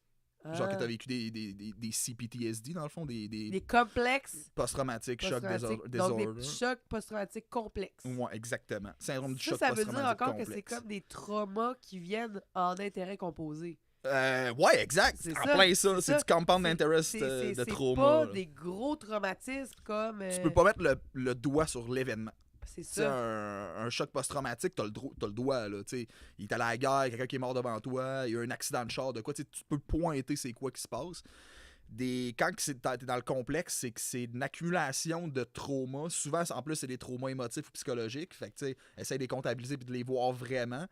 Genre que t'as vécu des CPTSD, dans le fond, des Des complexes post-traumatiques, choc post-traumatiques. disorder. Donc, des chocs post-traumatiques complexes. Ouais, exactement. Syndrome du Ça, choc ça veut dire post-traumatique encore que complexe. c'est comme des traumas qui viennent en intérêt composé. Ouais, exact. C'est En ça, plein ça. c'est C'est ça. du compound C'est- interest C'est de c'est trauma. pas là. des gros traumatismes comme... Tu peux pas mettre le doigt sur l'événement. C'est Tu sais, ça. un choc post-traumatique, t'as le doigt, là, tu sais. Il est allé à la guerre, quelqu'un qui est mort devant toi, il y a eu un accident de char, de quoi, tu sais, tu peux pointer c'est quoi qui se passe. Quand t'es dans le complexe, c'est que c'est une accumulation de traumas. Souvent, en plus, c'est des traumas émotifs ou psychologiques. Fait que, tu sais, essaye de les comptabiliser puis de les voir vraiment.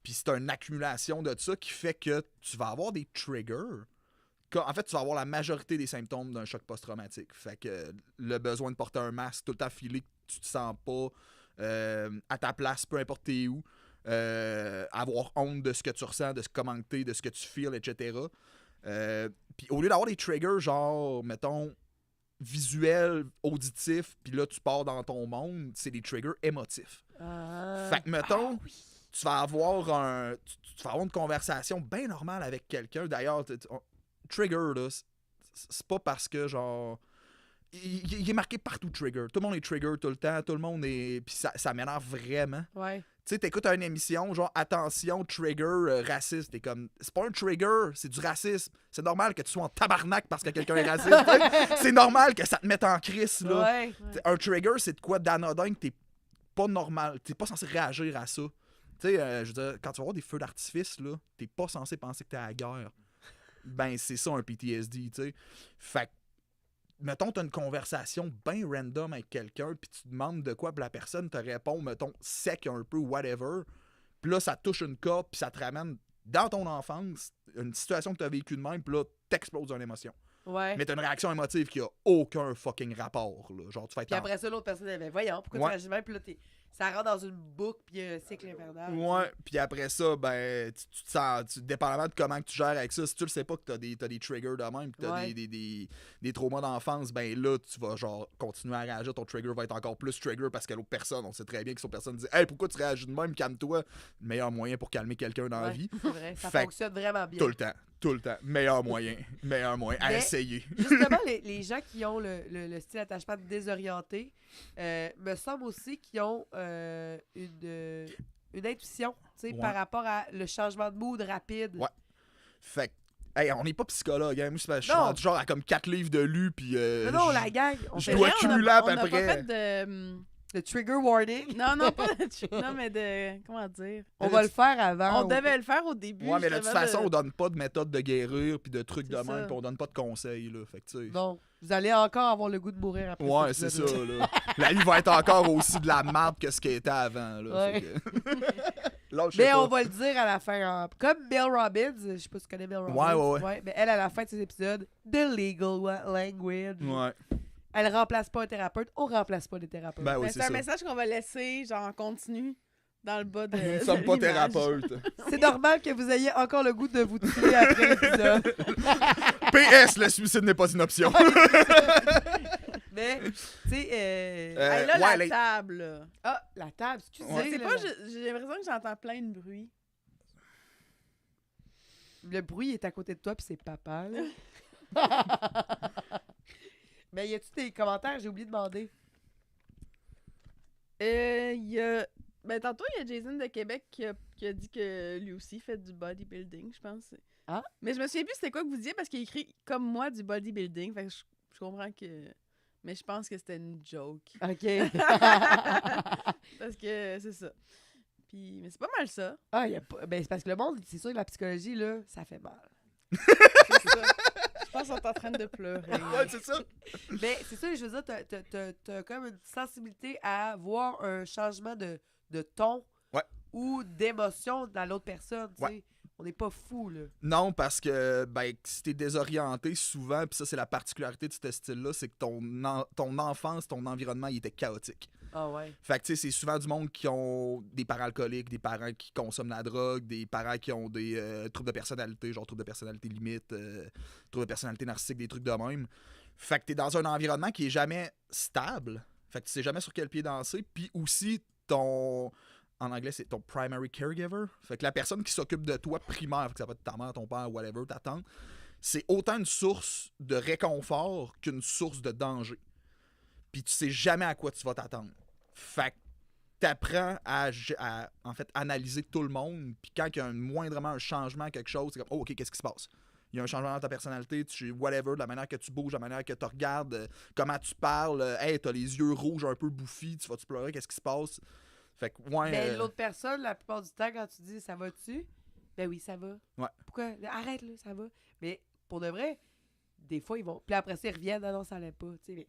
Puis c'est une accumulation de ça qui fait que tu vas avoir des triggers. En fait, tu vas avoir la majorité des symptômes d'un choc post-traumatique. Fait que le besoin de porter un masque, tout le temps filé, que tu te sens pas à ta place, peu importe t'es où. Avoir honte de ce que tu ressens, de comment t'es, de ce que tu feels, etc. Puis au lieu d'avoir des triggers, genre, mettons, visuels, auditifs, puis là, tu pars dans ton monde, c'est des triggers émotifs. Fait que, mettons, tu vas avoir tu vas avoir une conversation bien normale avec quelqu'un. D'ailleurs, trigger, là, c'est pas parce que, genre... Il est marqué partout, trigger. Tout le monde est trigger tout le temps. Tout le monde est... Puis ça m'énerve vraiment. Ouais. Tu sais, t'écoutes une émission, genre, attention, trigger raciste. T'es comme, c'est pas un trigger, c'est du racisme. C'est normal que tu sois en tabarnak parce que quelqu'un est raciste. T'sais. C'est normal que ça te mette en crise, là. Ouais. Un trigger, c'est de quoi d'anodin que t'es pas normal. T'es pas censé réagir à ça. Tu sais, je veux dire, quand tu vas voir des feux d'artifice, là, t'es pas censé penser que t'es à la guerre. Ben, c'est ça un PTSD, tu sais. Fait que, mettons, t'as une conversation bien random avec quelqu'un, puis tu demandes de quoi, puis la personne te répond, mettons, sec un peu, whatever. Puis là, ça touche une corde, puis ça te ramène dans ton enfance, une situation que t'as vécue de même, puis là, t'exploses une émotion. Ouais. Mais t'as une réaction émotive qui a aucun fucking rapport, là. Genre, tu fais Puis après ça, l'autre personne, elle dit, voyons, pourquoi Ouais. tu réagis de même? Puis là, ça rentre dans une boucle, puis un cycle infernal. Ouais, puis après ça, ben, tu te sens, dépendamment de comment que tu gères avec ça, si tu le sais pas que t'as des triggers de même, que t'as Ouais. des traumas d'enfance, ben là, tu vas genre continuer à réagir, ton trigger va être encore plus trigger parce que l'autre personne, on sait très bien que l'autre personne dit « Hey, pourquoi tu réagis de même? Calme-toi! » Le meilleur moyen pour calmer quelqu'un dans la Ouais, vie. c'est vrai. Ça Fait que fonctionne vraiment bien. Tout le temps. Meilleur moyen. À Mais- essayer. Justement, les gens qui ont le style d'attachement désorienté, me semble aussi qu'ils ont une intuition, tu sais, Ouais. par rapport à le changement de mood rapide. Ouais. Fait que, hey, on n'est pas psychologue, hein. Moi, je suis Non. rendu genre à comme 4 livres de lu, puis... Non, la gang, on je fait dois Vrai, on a- cumuler à on peu n'a pas près. fait de... le trigger warning. Non, pas de... Non, mais de... Comment dire? On va le faire avant. On devait le faire au début. Ouais, mais de toute justement, façon, on donne pas de méthode de guérir puis de trucs de C'est même, ça. puis on donne pas de conseils, là. Fait que, tu sais. Non, vous allez encore avoir le goût de mourir après Ouais, cet c'est ça, épisode-là. là. La vie va être encore aussi de la merde que ce qu'elle était avant, là. Ouais. Fait que- Là, je sais Mais pas. on va le dire à la fin. Comme Mel Robbins, je sais pas si tu connais Mel Robbins. Ouais. Mais elle, à la fin de ses épisodes, The Legal Language. Ouais. Elle remplace pas un thérapeute, on remplace pas des thérapeutes. Ben oui, Mais c'est c'est un ça. message qu'on va laisser, genre, en continu, dans le bas de. Nous ne de sommes pas l'image. thérapeutes. C'est normal que vous ayez encore le goût de vous tuer après l'épisode. PS, le suicide n'est pas une option. Mais, tu sais, Hey, là, ouais, la table, là. ah, la table, excusez. Ouais. C'est là, pas, j'ai l'impression que j'entends plein de bruit. Le bruit est à côté de toi, puis c'est papa, là. Mais y a-tu des commentaires? J'ai oublié de demander. Il y a. Ben, tantôt, il y a Jason de Québec qui a dit que lui aussi fait du bodybuilding, je pense. Ah. Mais je me souviens plus c'était quoi que vous disiez parce qu'il a écrit comme moi du bodybuilding. Fait que je comprends que. Mais je pense que c'était une joke. OK. Parce que c'est ça. Puis, mais c'est pas mal ça. Ah, y a pas... Ben, c'est parce que le monde, c'est sûr que la psychologie, là, ça fait mal. C'est ça. Je pense qu'on est en train de pleurer. Ouais, c'est ça. Mais c'est ça, je veux dire, t'as comme une sensibilité à voir un changement de ton Ouais. ou d'émotion dans l'autre personne, tu sais. Ouais. On n'est pas fou, là. Non, parce que ben, si t'es désorienté, souvent, puis ça, c'est la particularité de ce style-là, c'est que ton enfance, ton environnement, il était chaotique. Ah ouais. Fait que, tu sais, c'est souvent du monde qui ont des parents alcooliques, des parents qui consomment la drogue, des parents qui ont des troubles de personnalité, genre troubles de personnalité limite, troubles de personnalité narcissique, des trucs de même. Fait que t'es dans un environnement qui est jamais stable. Fait que tu sais jamais sur quel pied danser. Puis aussi, en anglais, c'est ton primary caregiver. Fait que la personne qui s'occupe de toi primaire, fait que ça peut être ta mère, ton père, whatever, ta tante, c'est autant une source de réconfort qu'une source de danger. Puis tu sais jamais à quoi tu vas t'attendre. Fait que t'apprends à en fait, analyser tout le monde. Puis quand il y a moindrement un changement, quelque chose, c'est comme, oh, OK, qu'est-ce qui se passe? Il y a un changement dans ta personnalité, whatever, de la manière que tu bouges, de la manière que tu regardes, comment tu parles. Hey, t'as les yeux rouges un peu bouffis, tu vas-tu pleurer, qu'est-ce qui se passe? Fait que, ouais. Mais l'autre personne, la plupart du temps, quand tu dis ça va-tu? Ben oui, ça va. Ouais. Pourquoi? Arrête, là, ça va. Mais pour de vrai, des fois, ils vont. Puis après ça, ils reviennent, non, ça allait pas. Tu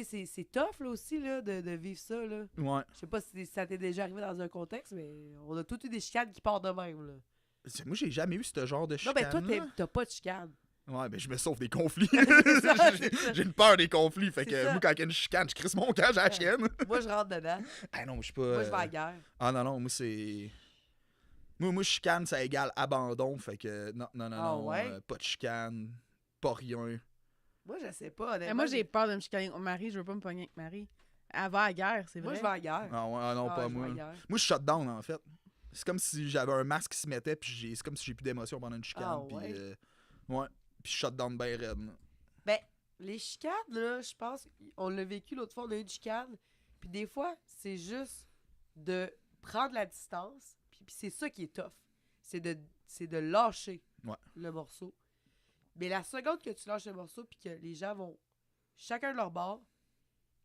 sais, c'est tough, là aussi, là, de vivre ça, là. Ouais. Je sais pas si ça t'est déjà arrivé dans un contexte, mais on a tous eu des chicanes qui partent de même, là. Moi, j'ai jamais eu ce genre de Non, chicane. ben toi, t'as pas de chicane. Ouais, ben je me sauve des conflits. C'est ça, c'est ça. J'ai une peur des conflits. Fait C'est que ça. moi, quand il y a une chicane, je crisse mon camp, j'ai la chienne. Moi, je rentre dedans. Ah non, je suis pas. Moi, je vais à la guerre. Ah non, moi, c'est. Moi, chicane, ça égale abandon. Fait que non, Ah ouais? pas de chicane, pas rien. Moi, je sais pas, Mais honnêtement. moi, j'ai peur de me chicaner avec Marie. Je veux pas me pogner avec Marie. Elle va à la guerre, c'est Moi, vrai. je vais à la guerre. Ah ouais, ah non, Ah, pas je vais moi. à la guerre. Moi, je shut down, en fait. C'est comme si j'avais un masque qui se mettait, puis c'est comme si j'ai plus d'émotion pendant une chicane. Ah puis, ouais? ouais. Puis je shut down bien raide. Là. Ben, les chicanes, là, je pense, on l'a vécu l'autre fois, on a eu une chicane. Puis des fois, c'est juste de prendre la distance. Puis c'est ça qui est tough. C'est de lâcher Ouais. le morceau. Mais la seconde que tu lâches le morceau, puis que les gens vont chacun de leur bord,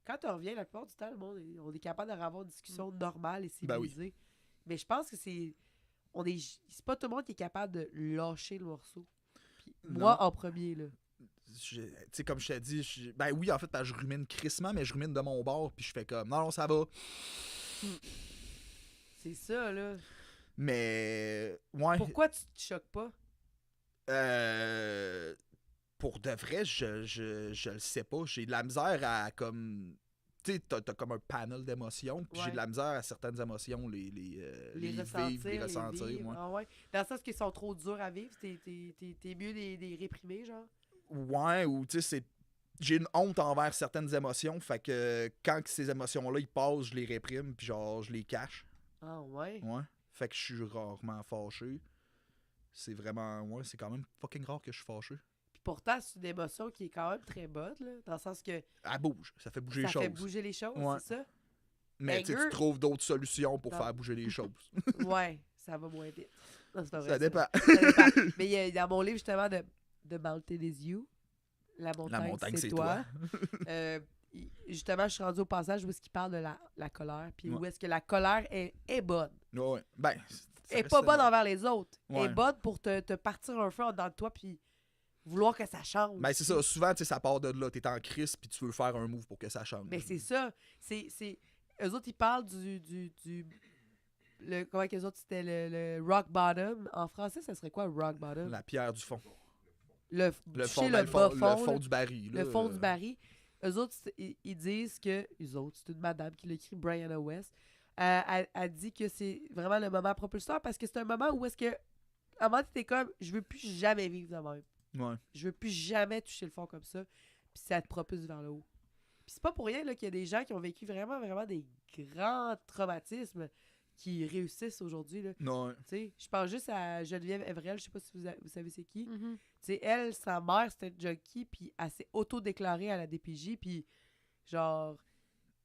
quand tu reviens, la plupart du temps, le monde, on est capable d'avoir une discussion normale et Ben oui. civilisée. Mais je pense que c'est pas tout le monde qui est capable de lâcher le morceau. Puis moi, en premier, là. Tu sais, comme je t'ai dit, ben oui, en fait, parce que je rumine crissement, mais je rumine de mon bord, puis je fais comme, non, ça va. C'est ça, là. Mais, ouais. Pourquoi tu te choques pas? Pour de vrai, je le sais pas. J'ai de la misère à, comme... Tu sais, t'as comme un panel d'émotions, puis j'ai Ouais. de la misère à certaines émotions, les ressentir, vivre, les ressentir, ouais. Ah ouais. Dans le sens qu'ils sont trop durs à vivre, t'es mieux les réprimer, genre? Ouais, ou tu sais, j'ai une honte envers certaines émotions, fait que quand ces émotions-là, ils passent, je les réprime, puis genre, je les cache. Ah ouais? Ouais. Fait que je suis rarement fâché. C'est vraiment... Ouais, c'est quand même fucking rare que je suis fâché. Puis pourtant, c'est une émotion qui est quand même très bonne, là, dans le sens que Elle bouge, ça fait bouger ça les choses. fait bouger les choses, Ouais. c'est ça? Mais tu sais, Anger. tu trouves d'autres solutions pour Non. faire bouger les choses. Ouais, ça va moins vite. Non, c'est pas vrai, Ça dépend. Ça dépend. Mais il y a dans mon livre, justement, de Mountain is You, la montagne c'est toi. Justement, je suis rendue au passage où est-ce qu'il parle de la colère, puis où Ouais. est-ce que la colère est bonne. Ouais. Ben, Elle est pas bonne envers les autres. Elle Ouais. est bonne pour te partir un feu en dedans de toi, puis vouloir que ça change. Ben, c'est ça. Souvent, tu sais, ça part de là. T'es en crise, puis tu veux faire un move pour que ça change. Mais c'est ça. Eux autres, ils parlent comment que les autres, c'était le rock bottom. En français, ça serait quoi, rock bottom? La pierre du fond. Le Le toucher fond, le bas fond, le fond là, du baril. le là. fond du baril. Eux autres, ils disent que... Eux autres, c'est une madame qui l'a écrit, Brianna West. Elle dit que c'est vraiment le moment propulseur parce que c'est un moment où est-ce que... À un moment, t'es comme, je veux plus jamais vivre de même. Ouais. Je veux plus jamais toucher le fond comme ça. Puis ça te propulse vers le haut. Puis c'est pas pour rien là, qu'il y a des gens qui ont vécu vraiment, vraiment des grands traumatismes qui réussissent aujourd'hui. Là. Non. Tu sais, je pense juste à Geneviève Evrel, je sais pas si vous savez c'est qui. Mhm. Tu sais, elle, sa mère, c'était une junkie, puis elle s'est auto-déclarée à la DPJ, puis genre,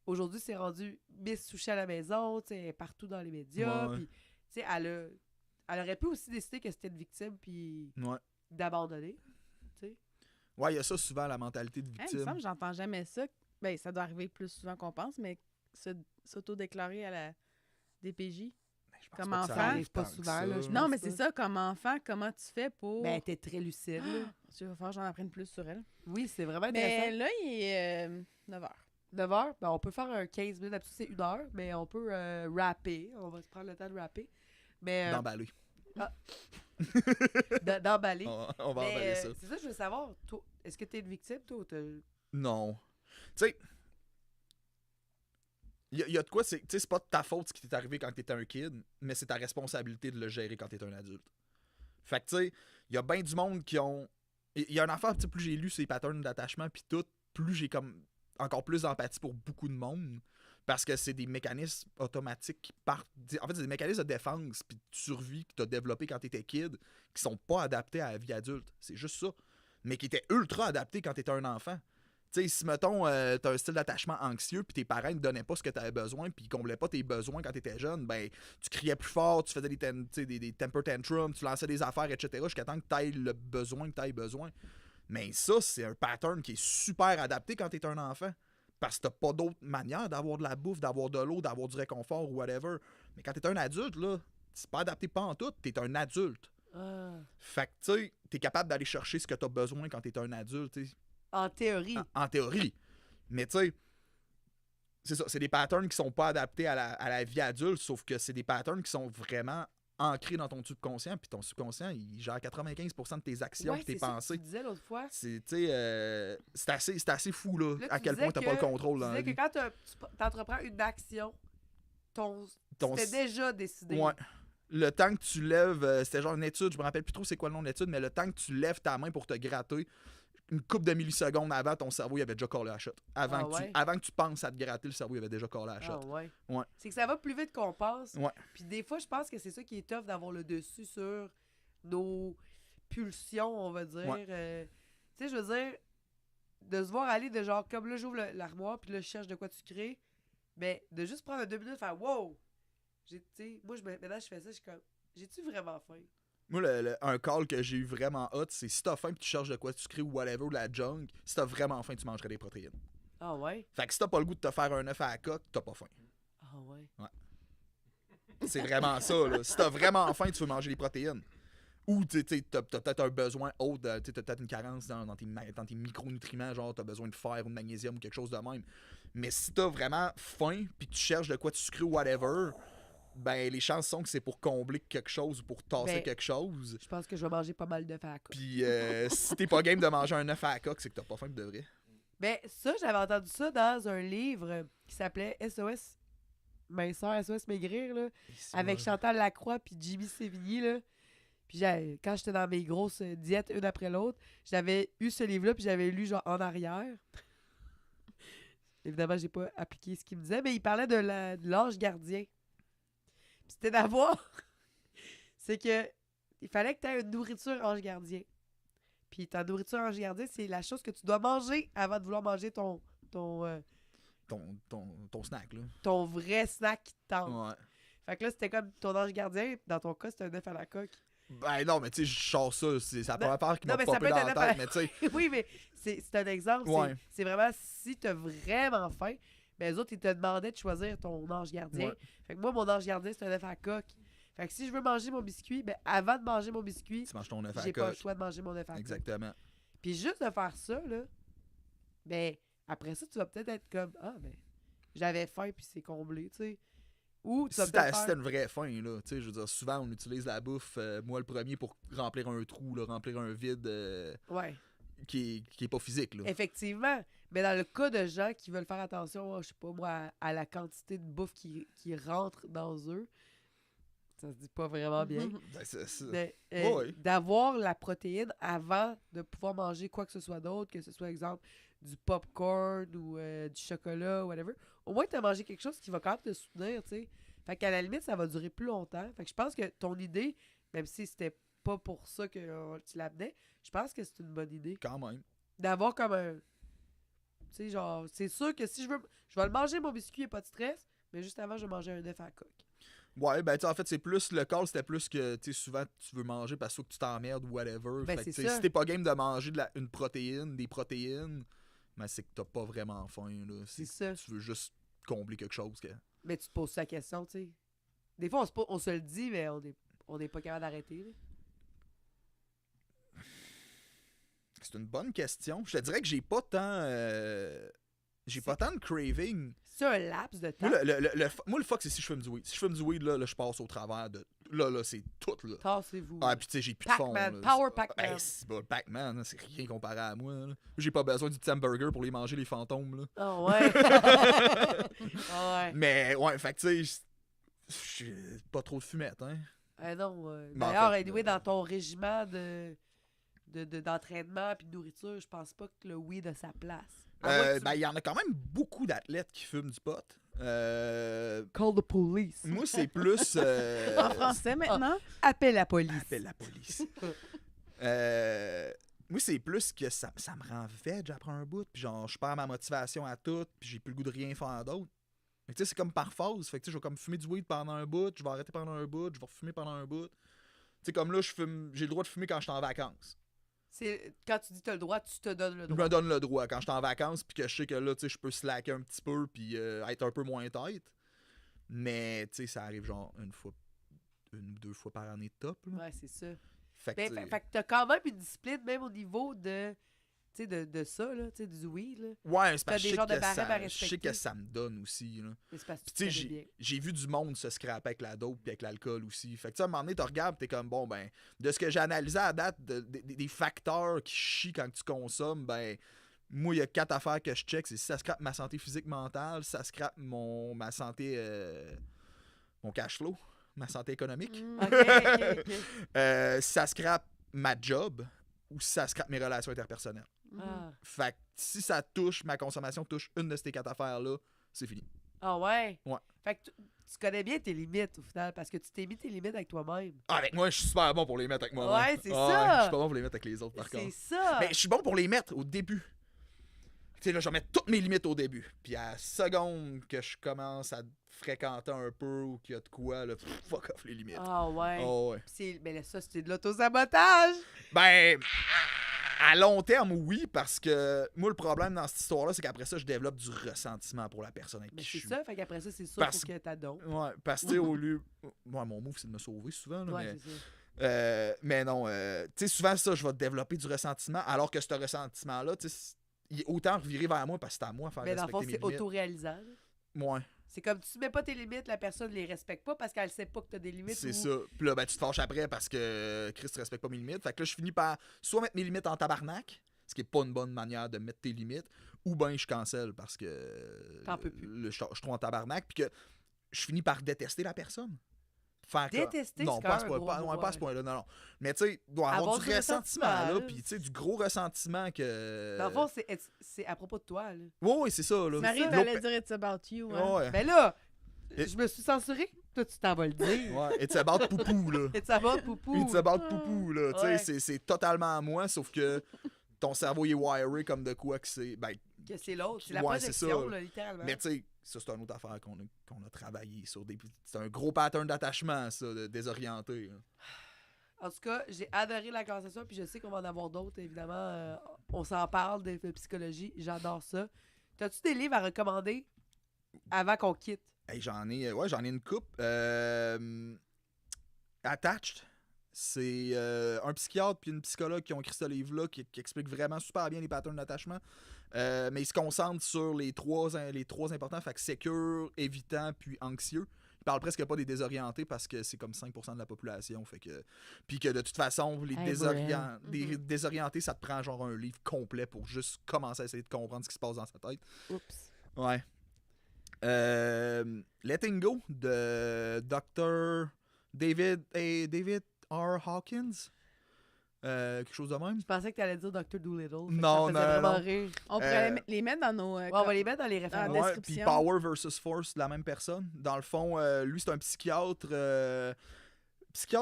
aujourd'hui, c'est rendu Miss Sushi à la maison, tu sais, elle est partout dans les médias, Ouais. puis tu sais, elle aurait pu aussi décider que c'était une victime, puis Ouais. d'abandonner, tu sais. Ouais, il y a ça souvent, la mentalité de Hey, il me victime. semble que j'entends jamais ça. Ben, ça doit arriver plus souvent qu'on pense, mais s'auto-déclarer à la DPJ. Ben, je pense comme pas que ça enfant. arrive Pas tant que souvent, ça. là, je Non, pense mais pas. c'est ça, comme enfant, comment tu fais pour... Ben, t'es très lucide, là. Tu vas faire que j'en apprenne plus sur elle. Oui, c'est vraiment Mais intéressant. là, il est 9h. 9h, ben on peut faire un 15 minutes, d'habitude c'est 1 heure, mais on peut rapper. On va se prendre le temps de rapper. Mais D'emballer. d'emballer. On va Mais, emballer ça. c'est ça, je veux savoir, toi, est-ce que t'es une victime, toi, ou t'as... Non. Tu sais, Il y a de quoi, c'est pas de ta faute ce qui t'est arrivé quand t'étais un kid, mais c'est ta responsabilité de le gérer quand t'es un adulte. Fait que, tu sais, il y a bien du monde qui ont... Il y a une affaire, plus j'ai lu ces patterns d'attachement puis tout, plus j'ai comme encore plus d'empathie pour beaucoup de monde. Parce que c'est des mécanismes automatiques qui partent... En fait, c'est des mécanismes de défense puis de survie que t'as développé quand t'étais kid qui sont pas adaptés à la vie adulte. C'est juste ça. Mais qui étaient ultra adaptés quand t'étais un enfant. Tu sais, si, mettons, t'as un style d'attachement anxieux puis tes parents ne te donnaient pas ce que t'avais besoin puis ils comblaient pas tes besoins quand t'étais jeune, ben, tu criais plus fort, tu faisais des temper tantrums, tu lançais des affaires, etc. jusqu'à temps que t'aies le besoin que t'aies besoin. Mais ça, c'est un pattern qui est super adapté quand t'es un enfant. Parce que t'as pas d'autre manière d'avoir de la bouffe, d'avoir de l'eau, d'avoir du réconfort ou whatever. Mais quand t'es un adulte, là, c'est pas adapté pas en tout, t'es un adulte. Ah. Fait que, tu sais, t'es capable d'aller chercher ce que t'as besoin quand t'es un adulte, tu sais. En théorie. En théorie. Mais tu sais, c'est ça, c'est des patterns qui sont pas adaptés à la vie adulte, sauf que c'est des patterns qui sont vraiment ancrés dans ton subconscient, puis ton subconscient, il gère 95% de tes actions, Ouais, tes c'est ça que pensées. tu disais l'autre fois. C'est, tu sais, c'est assez fou, là, Là, à tu quel disais point t'as pas le contrôle Tu dans la disais que vie. quand tu t'entreprends une action, Ton- c'était déjà décidé. Ouais. Le temps que tu lèves, c'était genre une étude, je me rappelle plus trop c'est quoi le nom de l'étude, mais le temps que tu lèves ta main pour te gratter, une couple de millisecondes avant, ton cerveau il avait déjà collé la shot. Avant, Ah ouais? avant que tu penses à te gratter, le cerveau il avait déjà collé la shot. Ah ouais. Ouais. C'est que ça va plus vite qu'on pense. Ouais. Puis des fois, je pense que c'est ça qui est tough d'avoir le dessus sur nos pulsions, on va dire. Ouais. Tu sais, je veux dire, de se voir aller de genre, comme là, j'ouvre l'armoire, puis là, je cherche de quoi tu crées. Mais de juste prendre 2 minutes, faire wow! Tu sais, moi, maintenant, je fais ça, je suis comme, j'ai-tu vraiment faim? Moi, un call que j'ai eu vraiment hot, c'est si t'as faim et tu cherches de quoi tu crées ou whatever, ou la junk, si t'as vraiment faim, tu mangerais des protéines. Ah ouais? Fait que si t'as pas le goût de te faire un œuf à la coque, t'as pas faim. Ah ouais? C'est vraiment ça, là. Si t'as vraiment faim, tu veux manger des protéines. Ou t'as peut-être un besoin autre, t'as peut-être une carence dans tes micronutriments, genre t'as besoin de fer ou de magnésium ou quelque chose de même. Mais si t'as vraiment faim puis que tu cherches de quoi tu sucrer ou whatever, ben les chances sont que c'est pour combler quelque chose ou pour tasser Ben, quelque chose. Je pense que je vais manger pas mal de fac. Puis si t'es pas game de manger un œuf à la coque, c'est que t'as pas faim de vrai. Ben, ça, j'avais entendu ça dans un livre qui s'appelait SOS Minceur, SOS Maigrir, là, avec Chantal Lacroix puis Jimmy Sévigny, là. Puis quand j'étais dans mes grosses diètes, une après l'autre, j'avais eu ce livre-là, puis j'avais lu genre en arrière. Évidemment, j'ai pas appliqué ce qu'il me disait, mais il parlait de l'ange gardien. Puis c'était d'avoir... c'est que il fallait que tu aies une nourriture ange gardien. Puis ta nourriture ange gardien, c'est la chose que tu dois manger avant de vouloir manger ton snack, là. ton vrai snack qui te tente. Ouais. Fait que là, c'était comme ton ange gardien. Dans ton cas, c'était un œuf à la coque. Ben non, mais tu sais, je sors ça. C'est la première part qui non, m'a mais ça popé peut dans être la un œuf à tête, la- mais tu sais. Oui, mais c'est un exemple. Ouais. C'est vraiment si t'as vraiment faim, ben les autres, ils te demandaient de choisir ton ange gardien. Ouais. Fait que moi, mon ange gardien, c'est un œuf à la coque. Fait que si je veux manger mon biscuit, ben avant de manger mon biscuit, Tu manges ton œuf à la j'ai pas le coque. choix de manger mon œuf à la coque. Exactement. Puis juste de faire ça, là, ben après ça, tu vas peut-être être comme, ah, ben j'avais faim puis c'est comblé, tu sais. Ou tu vas Si peut-être t'as faire... une vraie faim, là, tu sais, je veux dire, souvent on utilise la bouffe, moi le premier, pour remplir un trou, là, remplir un vide Ouais. qui est pas physique, là. Effectivement. Mais dans le cas de gens qui veulent faire attention, je sais pas moi, à la quantité de bouffe qui rentre dans eux, ça se dit pas vraiment bien. Ben, c'est ça. Mais, Ouais. d'avoir la protéine avant de pouvoir manger quoi que ce soit d'autre, que ce soit, exemple, du popcorn ou du chocolat, whatever. Au moins, tu as mangé quelque chose qui va quand même te soutenir, tu sais. Fait qu'à la limite, ça va durer plus longtemps. Fait que je pense que ton idée, même si c'était pas pour ça que tu l'amenais, je pense que c'est une bonne idée. Quand même. D'avoir comme un... Tu sais, genre, c'est sûr que si je vais le manger, mon biscuit, et pas de stress, mais juste avant, je vais manger un œuf à la coque. Ouais, ben tu sais, en fait, c'est plus, le call, c'était plus que, tu sais, souvent, tu veux manger parce que tu t'emmerdes ou whatever. Ben, Fait que, c'est tu sais, ça. si t'es pas game de manger une protéine, des protéines, ben c'est que t'as pas vraiment faim, là. C'est ça. Tu veux juste combler quelque chose que... Mais tu te poses la question, tu sais. Des fois, on se le dit, mais on n'est pas capable d'arrêter, là. C'est une bonne question. Je te dirais que j'ai pas tant... j'ai pas tant de craving. C'est un laps de temps. Moi, le fuck, c'est si je fume du weed. Si je fume du weed, là je passe au travers de Là, c'est tout, là. Tassez-vous. Ah, puis tu sais, j'ai plus de fond. Pac-Man, là. Power Pac-Man. Hey, c'est pas Pac-Man, hein, c'est rien comparé à moi. Là. J'ai pas besoin du petit hamburger pour les manger, les fantômes. Là. Ah ouais. Ah ouais. Mais ouais, fait que tu sais, j'ai pas trop de fumette, hein. Ah non. Mais en D'ailleurs, fait, anyway, dans ton régiment d'entraînement puis de nourriture, je pense pas que le weed a sa place. Ben, il y en a quand même beaucoup d'athlètes qui fument du pot. Call the police. Moi, c'est plus. En français maintenant? Appelle la police. Appelle la police. Moi, c'est plus que ça me rend veg après un bout. Puis genre, je perds ma motivation à tout. Puis j'ai plus le goût de rien faire d'autre. Mais tu sais, c'est comme par phase. Fait que tu sais, je vais comme fumer du weed pendant un bout. Je vais arrêter pendant un bout. Je vais refumer pendant un bout. Tu sais, comme là, j'ai le droit de fumer quand je suis en vacances. C'est quand tu dis t'as le droit, tu te donnes le Je droit. me donne le droit quand je suis en vacances. Puis que je sais que là, tu sais, je peux slacker un petit peu. Puis être un peu moins tête. Mais tu sais, ça arrive genre une ou deux fois par année top. Là. Ouais, c'est ça. Fait que, Ben, tu sais, fait que t'as quand même une discipline, même au niveau de, tu sais, de ça, là, tu sais, du weed, là. ouais, c'est t'as parce que des je sais genres de que barèmes à je sais respecter. que ça me donne aussi. Là. Mais c'est parce que Puis tu tu sais, connais bien. j'ai vu du monde se scraper avec la dope et avec l'alcool aussi. Fait que tu sais, à un moment donné, tu regardes t'es comme, bon, ben, de ce que j'ai analysé à date, des facteurs qui chient quand tu consommes, ben, moi, il y a 4 affaires que je check. C'est si ça scrape ma santé physique mentale, si ça scrape ma santé, mon cash flow, ma santé économique, Ok. si ça scrape ma job ou si ça scrape mes relations interpersonnelles. Ah. Fait que si ça touche, ma consommation touche une de ces 4 affaires-là, c'est fini. Ah ouais? Ouais. Fait que tu connais bien tes limites, au final, parce que tu t'es mis tes limites avec toi-même. Ah, avec moi, je suis super bon pour les mettre avec moi. Ouais, c'est ça. Je suis pas bon pour les mettre avec les autres, par C'est contre. ça! Mais je suis bon pour les mettre au début. Tu sais, là, je vais mettre toutes mes limites au début. Puis à la seconde que je commence à fréquenter un peu ou qu'il y a de quoi, là, fuck off les limites. Ah ouais. Oh, ouais. Mais là, ça, c'est de l'autosabotage! Ben, à long terme, oui, parce que moi, le problème dans cette histoire-là, c'est qu'après ça, je développe du ressentiment pour la personne avec Mais qui c'est je suis. ça, fait qu'après ça, c'est sûr Parce- faut que t'adonnes. Ouais, parce que, tu sais, au lieu. Ouais, mon move, c'est de me sauver souvent, là, Ouais, mais. c'est ça. Mais non, tu sais, souvent, ça, je vais développer du ressentiment, alors que ce ressentiment-là, tu sais, il est autant reviré vers moi parce que c'est à moi de faire Mais dans le fond, respecter c'est mes limites. autoréalisant. là. Ouais, C'est comme tu mets pas tes limites, la personne les respecte pas parce qu'elle sait pas que t'as des limites. c'est ou- ça. Puis là, ben, tu te fâches après parce que Chris ne respecte pas mes limites. Fait que là, je finis par soit mettre mes limites en tabarnak, ce qui est pas une bonne manière de mettre tes limites, ou ben je cancelle parce que T'en peux plus. je trouve en tabarnak, puis que je finis par détester la personne. Faire que- Détester, non, c'est pas quand à ce même point, un gros pas, mot, ouais, pas à ce ouais. point-là, non, non. Mais tu sais, il doit avoir du ressentiment, là, puis tu sais, du gros ressentiment que. Dans le fond, c'est à propos de toi. Là. Oui, c'est ça, là. Marie, L'autre t'allais pe- dire It's About You. Hein? Ouais. Mais là, Et- je me suis censuré. Toi, tu t'en vas le dire. Ouais, it's about poupou, là. Et ça va, poupou. It's about poupou, là. Tu sais, Ouais. c'est totalement à moi, sauf que ton cerveau il est wiré comme de quoi que c'est. Ben, Que c'est l'autre. C'est la Ouais, c'est projection, ça. là, littéralement. mais tu sais, ça, c'est une autre affaire qu'on a travaillé sur des. C'est un gros pattern d'attachement, ça, de désorienté. Là. En tout cas, j'ai adoré la conversation, puis je sais qu'on va en avoir d'autres, évidemment. On s'en parle de psychologie. J'adore ça. T'as-tu des livres à recommander avant qu'on quitte? Hey, j'en ai une coupe. Attached, c'est un psychiatre puis une psychologue qui ont écrit ce livre-là qui explique vraiment super bien les patterns d'attachement. Mais il se concentre sur les trois importants, fait que sécure, évitant puis anxieux. Il parle presque pas des désorientés parce que c'est comme 5% de la population. Fait que, puis que de toute façon, les désorientés, ça te prend genre un livre complet pour juste commencer à essayer de comprendre ce qui se passe dans sa tête. Oups. Ouais. Letting Go de Dr. David R. Hawkins. Quelque chose de même. Je pensais que t'allais dire Dr. Doolittle. Non, ça me faisait non, vraiment non. rire. On pourrait les mettre dans nos. Ouais, on va les mettre dans les Ah, références. Ouais, puis description. Power versus Force de la même personne. Dans le fond, lui, c'est un psychiatre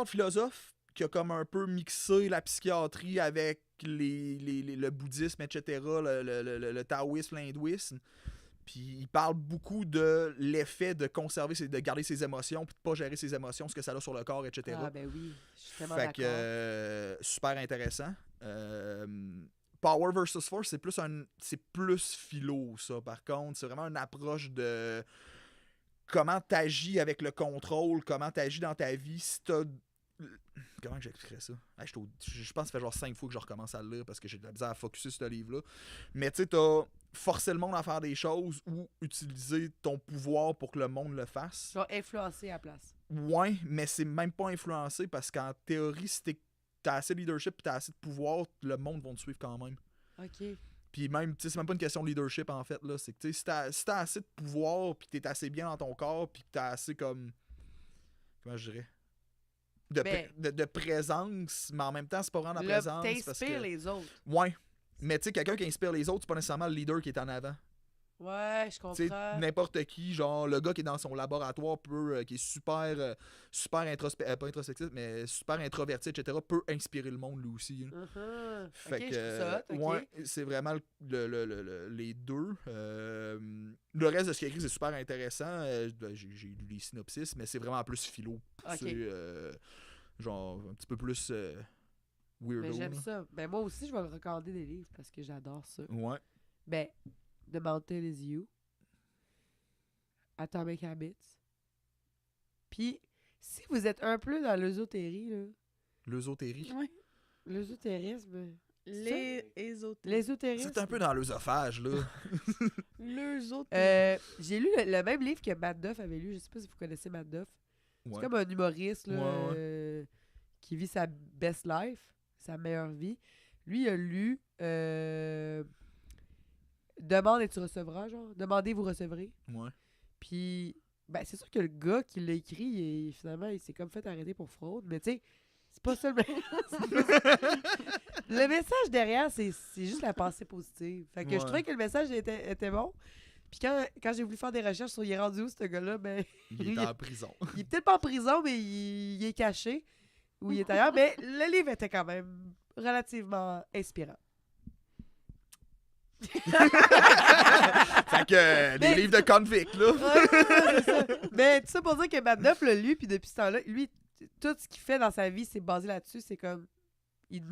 philosophe qui a comme un peu mixé la psychiatrie avec le bouddhisme, etc., le taoïsme, l'hindouisme. Puis il parle beaucoup de l'effet de conserver, de garder ses émotions, puis de pas gérer ses émotions, ce que ça a sur le corps, etc. Ah, ben oui. Je suis tellement Fait d'accord. que super intéressant. Power versus Force, c'est plus philo, ça, par contre. C'est vraiment une approche de comment t'agis avec le contrôle, comment t'agis dans ta vie. Si t'as... Comment que j'expliquerais ça? Hey, je pense que ça fait genre 5 fois que je recommence à le lire parce que j'ai de la misère à focusser sur ce livre-là. Mais tu sais, t'as forcé le monde à faire des choses ou utiliser ton pouvoir pour que le monde le fasse. Je vais influencer à la place. Ouais, mais c'est même pas influencé parce qu'en théorie, si t'as assez de leadership et t'as assez de pouvoir, le monde va te suivre quand même. OK. Puis même, tu sais, c'est même pas une question de leadership en fait, là. C'est que, tu sais, si t'as assez de pouvoir, puis t'es assez bien dans ton corps, puis que t'as assez comme. Comment je dirais? De présence, mais en même temps, c'est pas vraiment de la Là, présence. Parce t'inspires que... les autres. Ouais. Mais tu sais, quelqu'un qui inspire les autres, c'est pas nécessairement le leader qui est en avant. Ouais, je Tu sais, comprends. n'importe qui, genre le gars qui est dans son laboratoire qui est super pas introspectif, mais super introverti, etc., peut inspirer le monde lui aussi. Là. Fait Ok, que, je trouve ça hot, ok. ouais, c'est vraiment les deux. Le reste de ce qu'il a écrit, c'est super intéressant. J'ai lu les synopsis, mais c'est vraiment plus philo. poussé, genre un petit peu plus weirdo. Mais j'aime là. ça. Ben moi aussi, je vais recommander des livres parce que j'adore ça. Ouais. Ben, The Mountain is You, Atomic Habits. Puis, si vous êtes un peu dans l'ésotérie, là, L'œsotérie. Ouais. l'ésotérisme, L'ésotérisme. C'est un peu dans l'œsophage, là. L'ésotérisme. j'ai lu le même livre que Matt Duff avait lu. Je sais pas si vous connaissez Matt Duff. Ouais. C'est comme un humoriste là, Ouais. qui vit sa best life, sa meilleure vie. Lui, il a lu Demande et tu recevras, genre. Demandez, vous recevrez. Ouais. Puis, ben, c'est sûr que le gars qui l'a écrit, finalement, il s'est comme fait arrêter pour fraude. Mais tu sais, c'est pas ça le le message derrière, c'est juste la pensée positive. Fait que je Ouais. trouvais que le message était bon. Puis quand j'ai voulu faire des recherches sur il est rendu où, ce gars-là, ben, Il est en prison. il est peut-être pas en prison, mais il est caché. Ou il est ailleurs. Mais le livre était quand même relativement inspirant. Fait que des Mais- livres de convict, là. Ouais, c'est ça. Mais tout ça pour dire que Matt Duff l'a lu, puis depuis ce temps-là, lui, tout ce qu'il fait dans sa vie, c'est basé là-dessus. C'est comme, il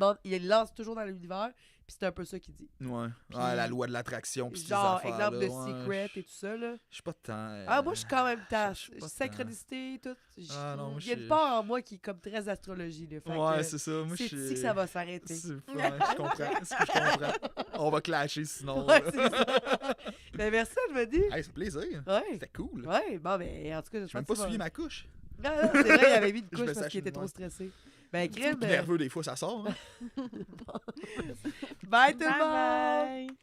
lance toujours dans l'univers, puis c'est un peu ça qu'il dit. Ouais. Puis- La loi de l'attraction. Pis Genre, ces exemple de affaires-là, Secret ouais. et tout ça, là. Je suis pas tant. Ah, moi, je suis quand même je suis pas synchronicité, tout. Ah, non, moi, Il y a je une suis- part en moi qui est comme très astrologie, là. Fait Ouais, que c'est ça. Moi, je c'est suis. ici que ça va s'arrêter. Ouais, je comprends. Ce que je comprends. On va clasher sinon. Ouais, là. c'est ça. Ben, merci, je me dis. Hey, c'est plaisir. Ouais. C'était cool. Ouais, bon, ben, en tout cas, J'ai même pas suivi ma couche. Non, non, c'est vrai, il avait mis une Je couche me parce qu'il était sache, trop ouais. stressé. Ben, crème. Nerveux, des fois, ça sort. Hein. Bye tout le monde! Bye bye.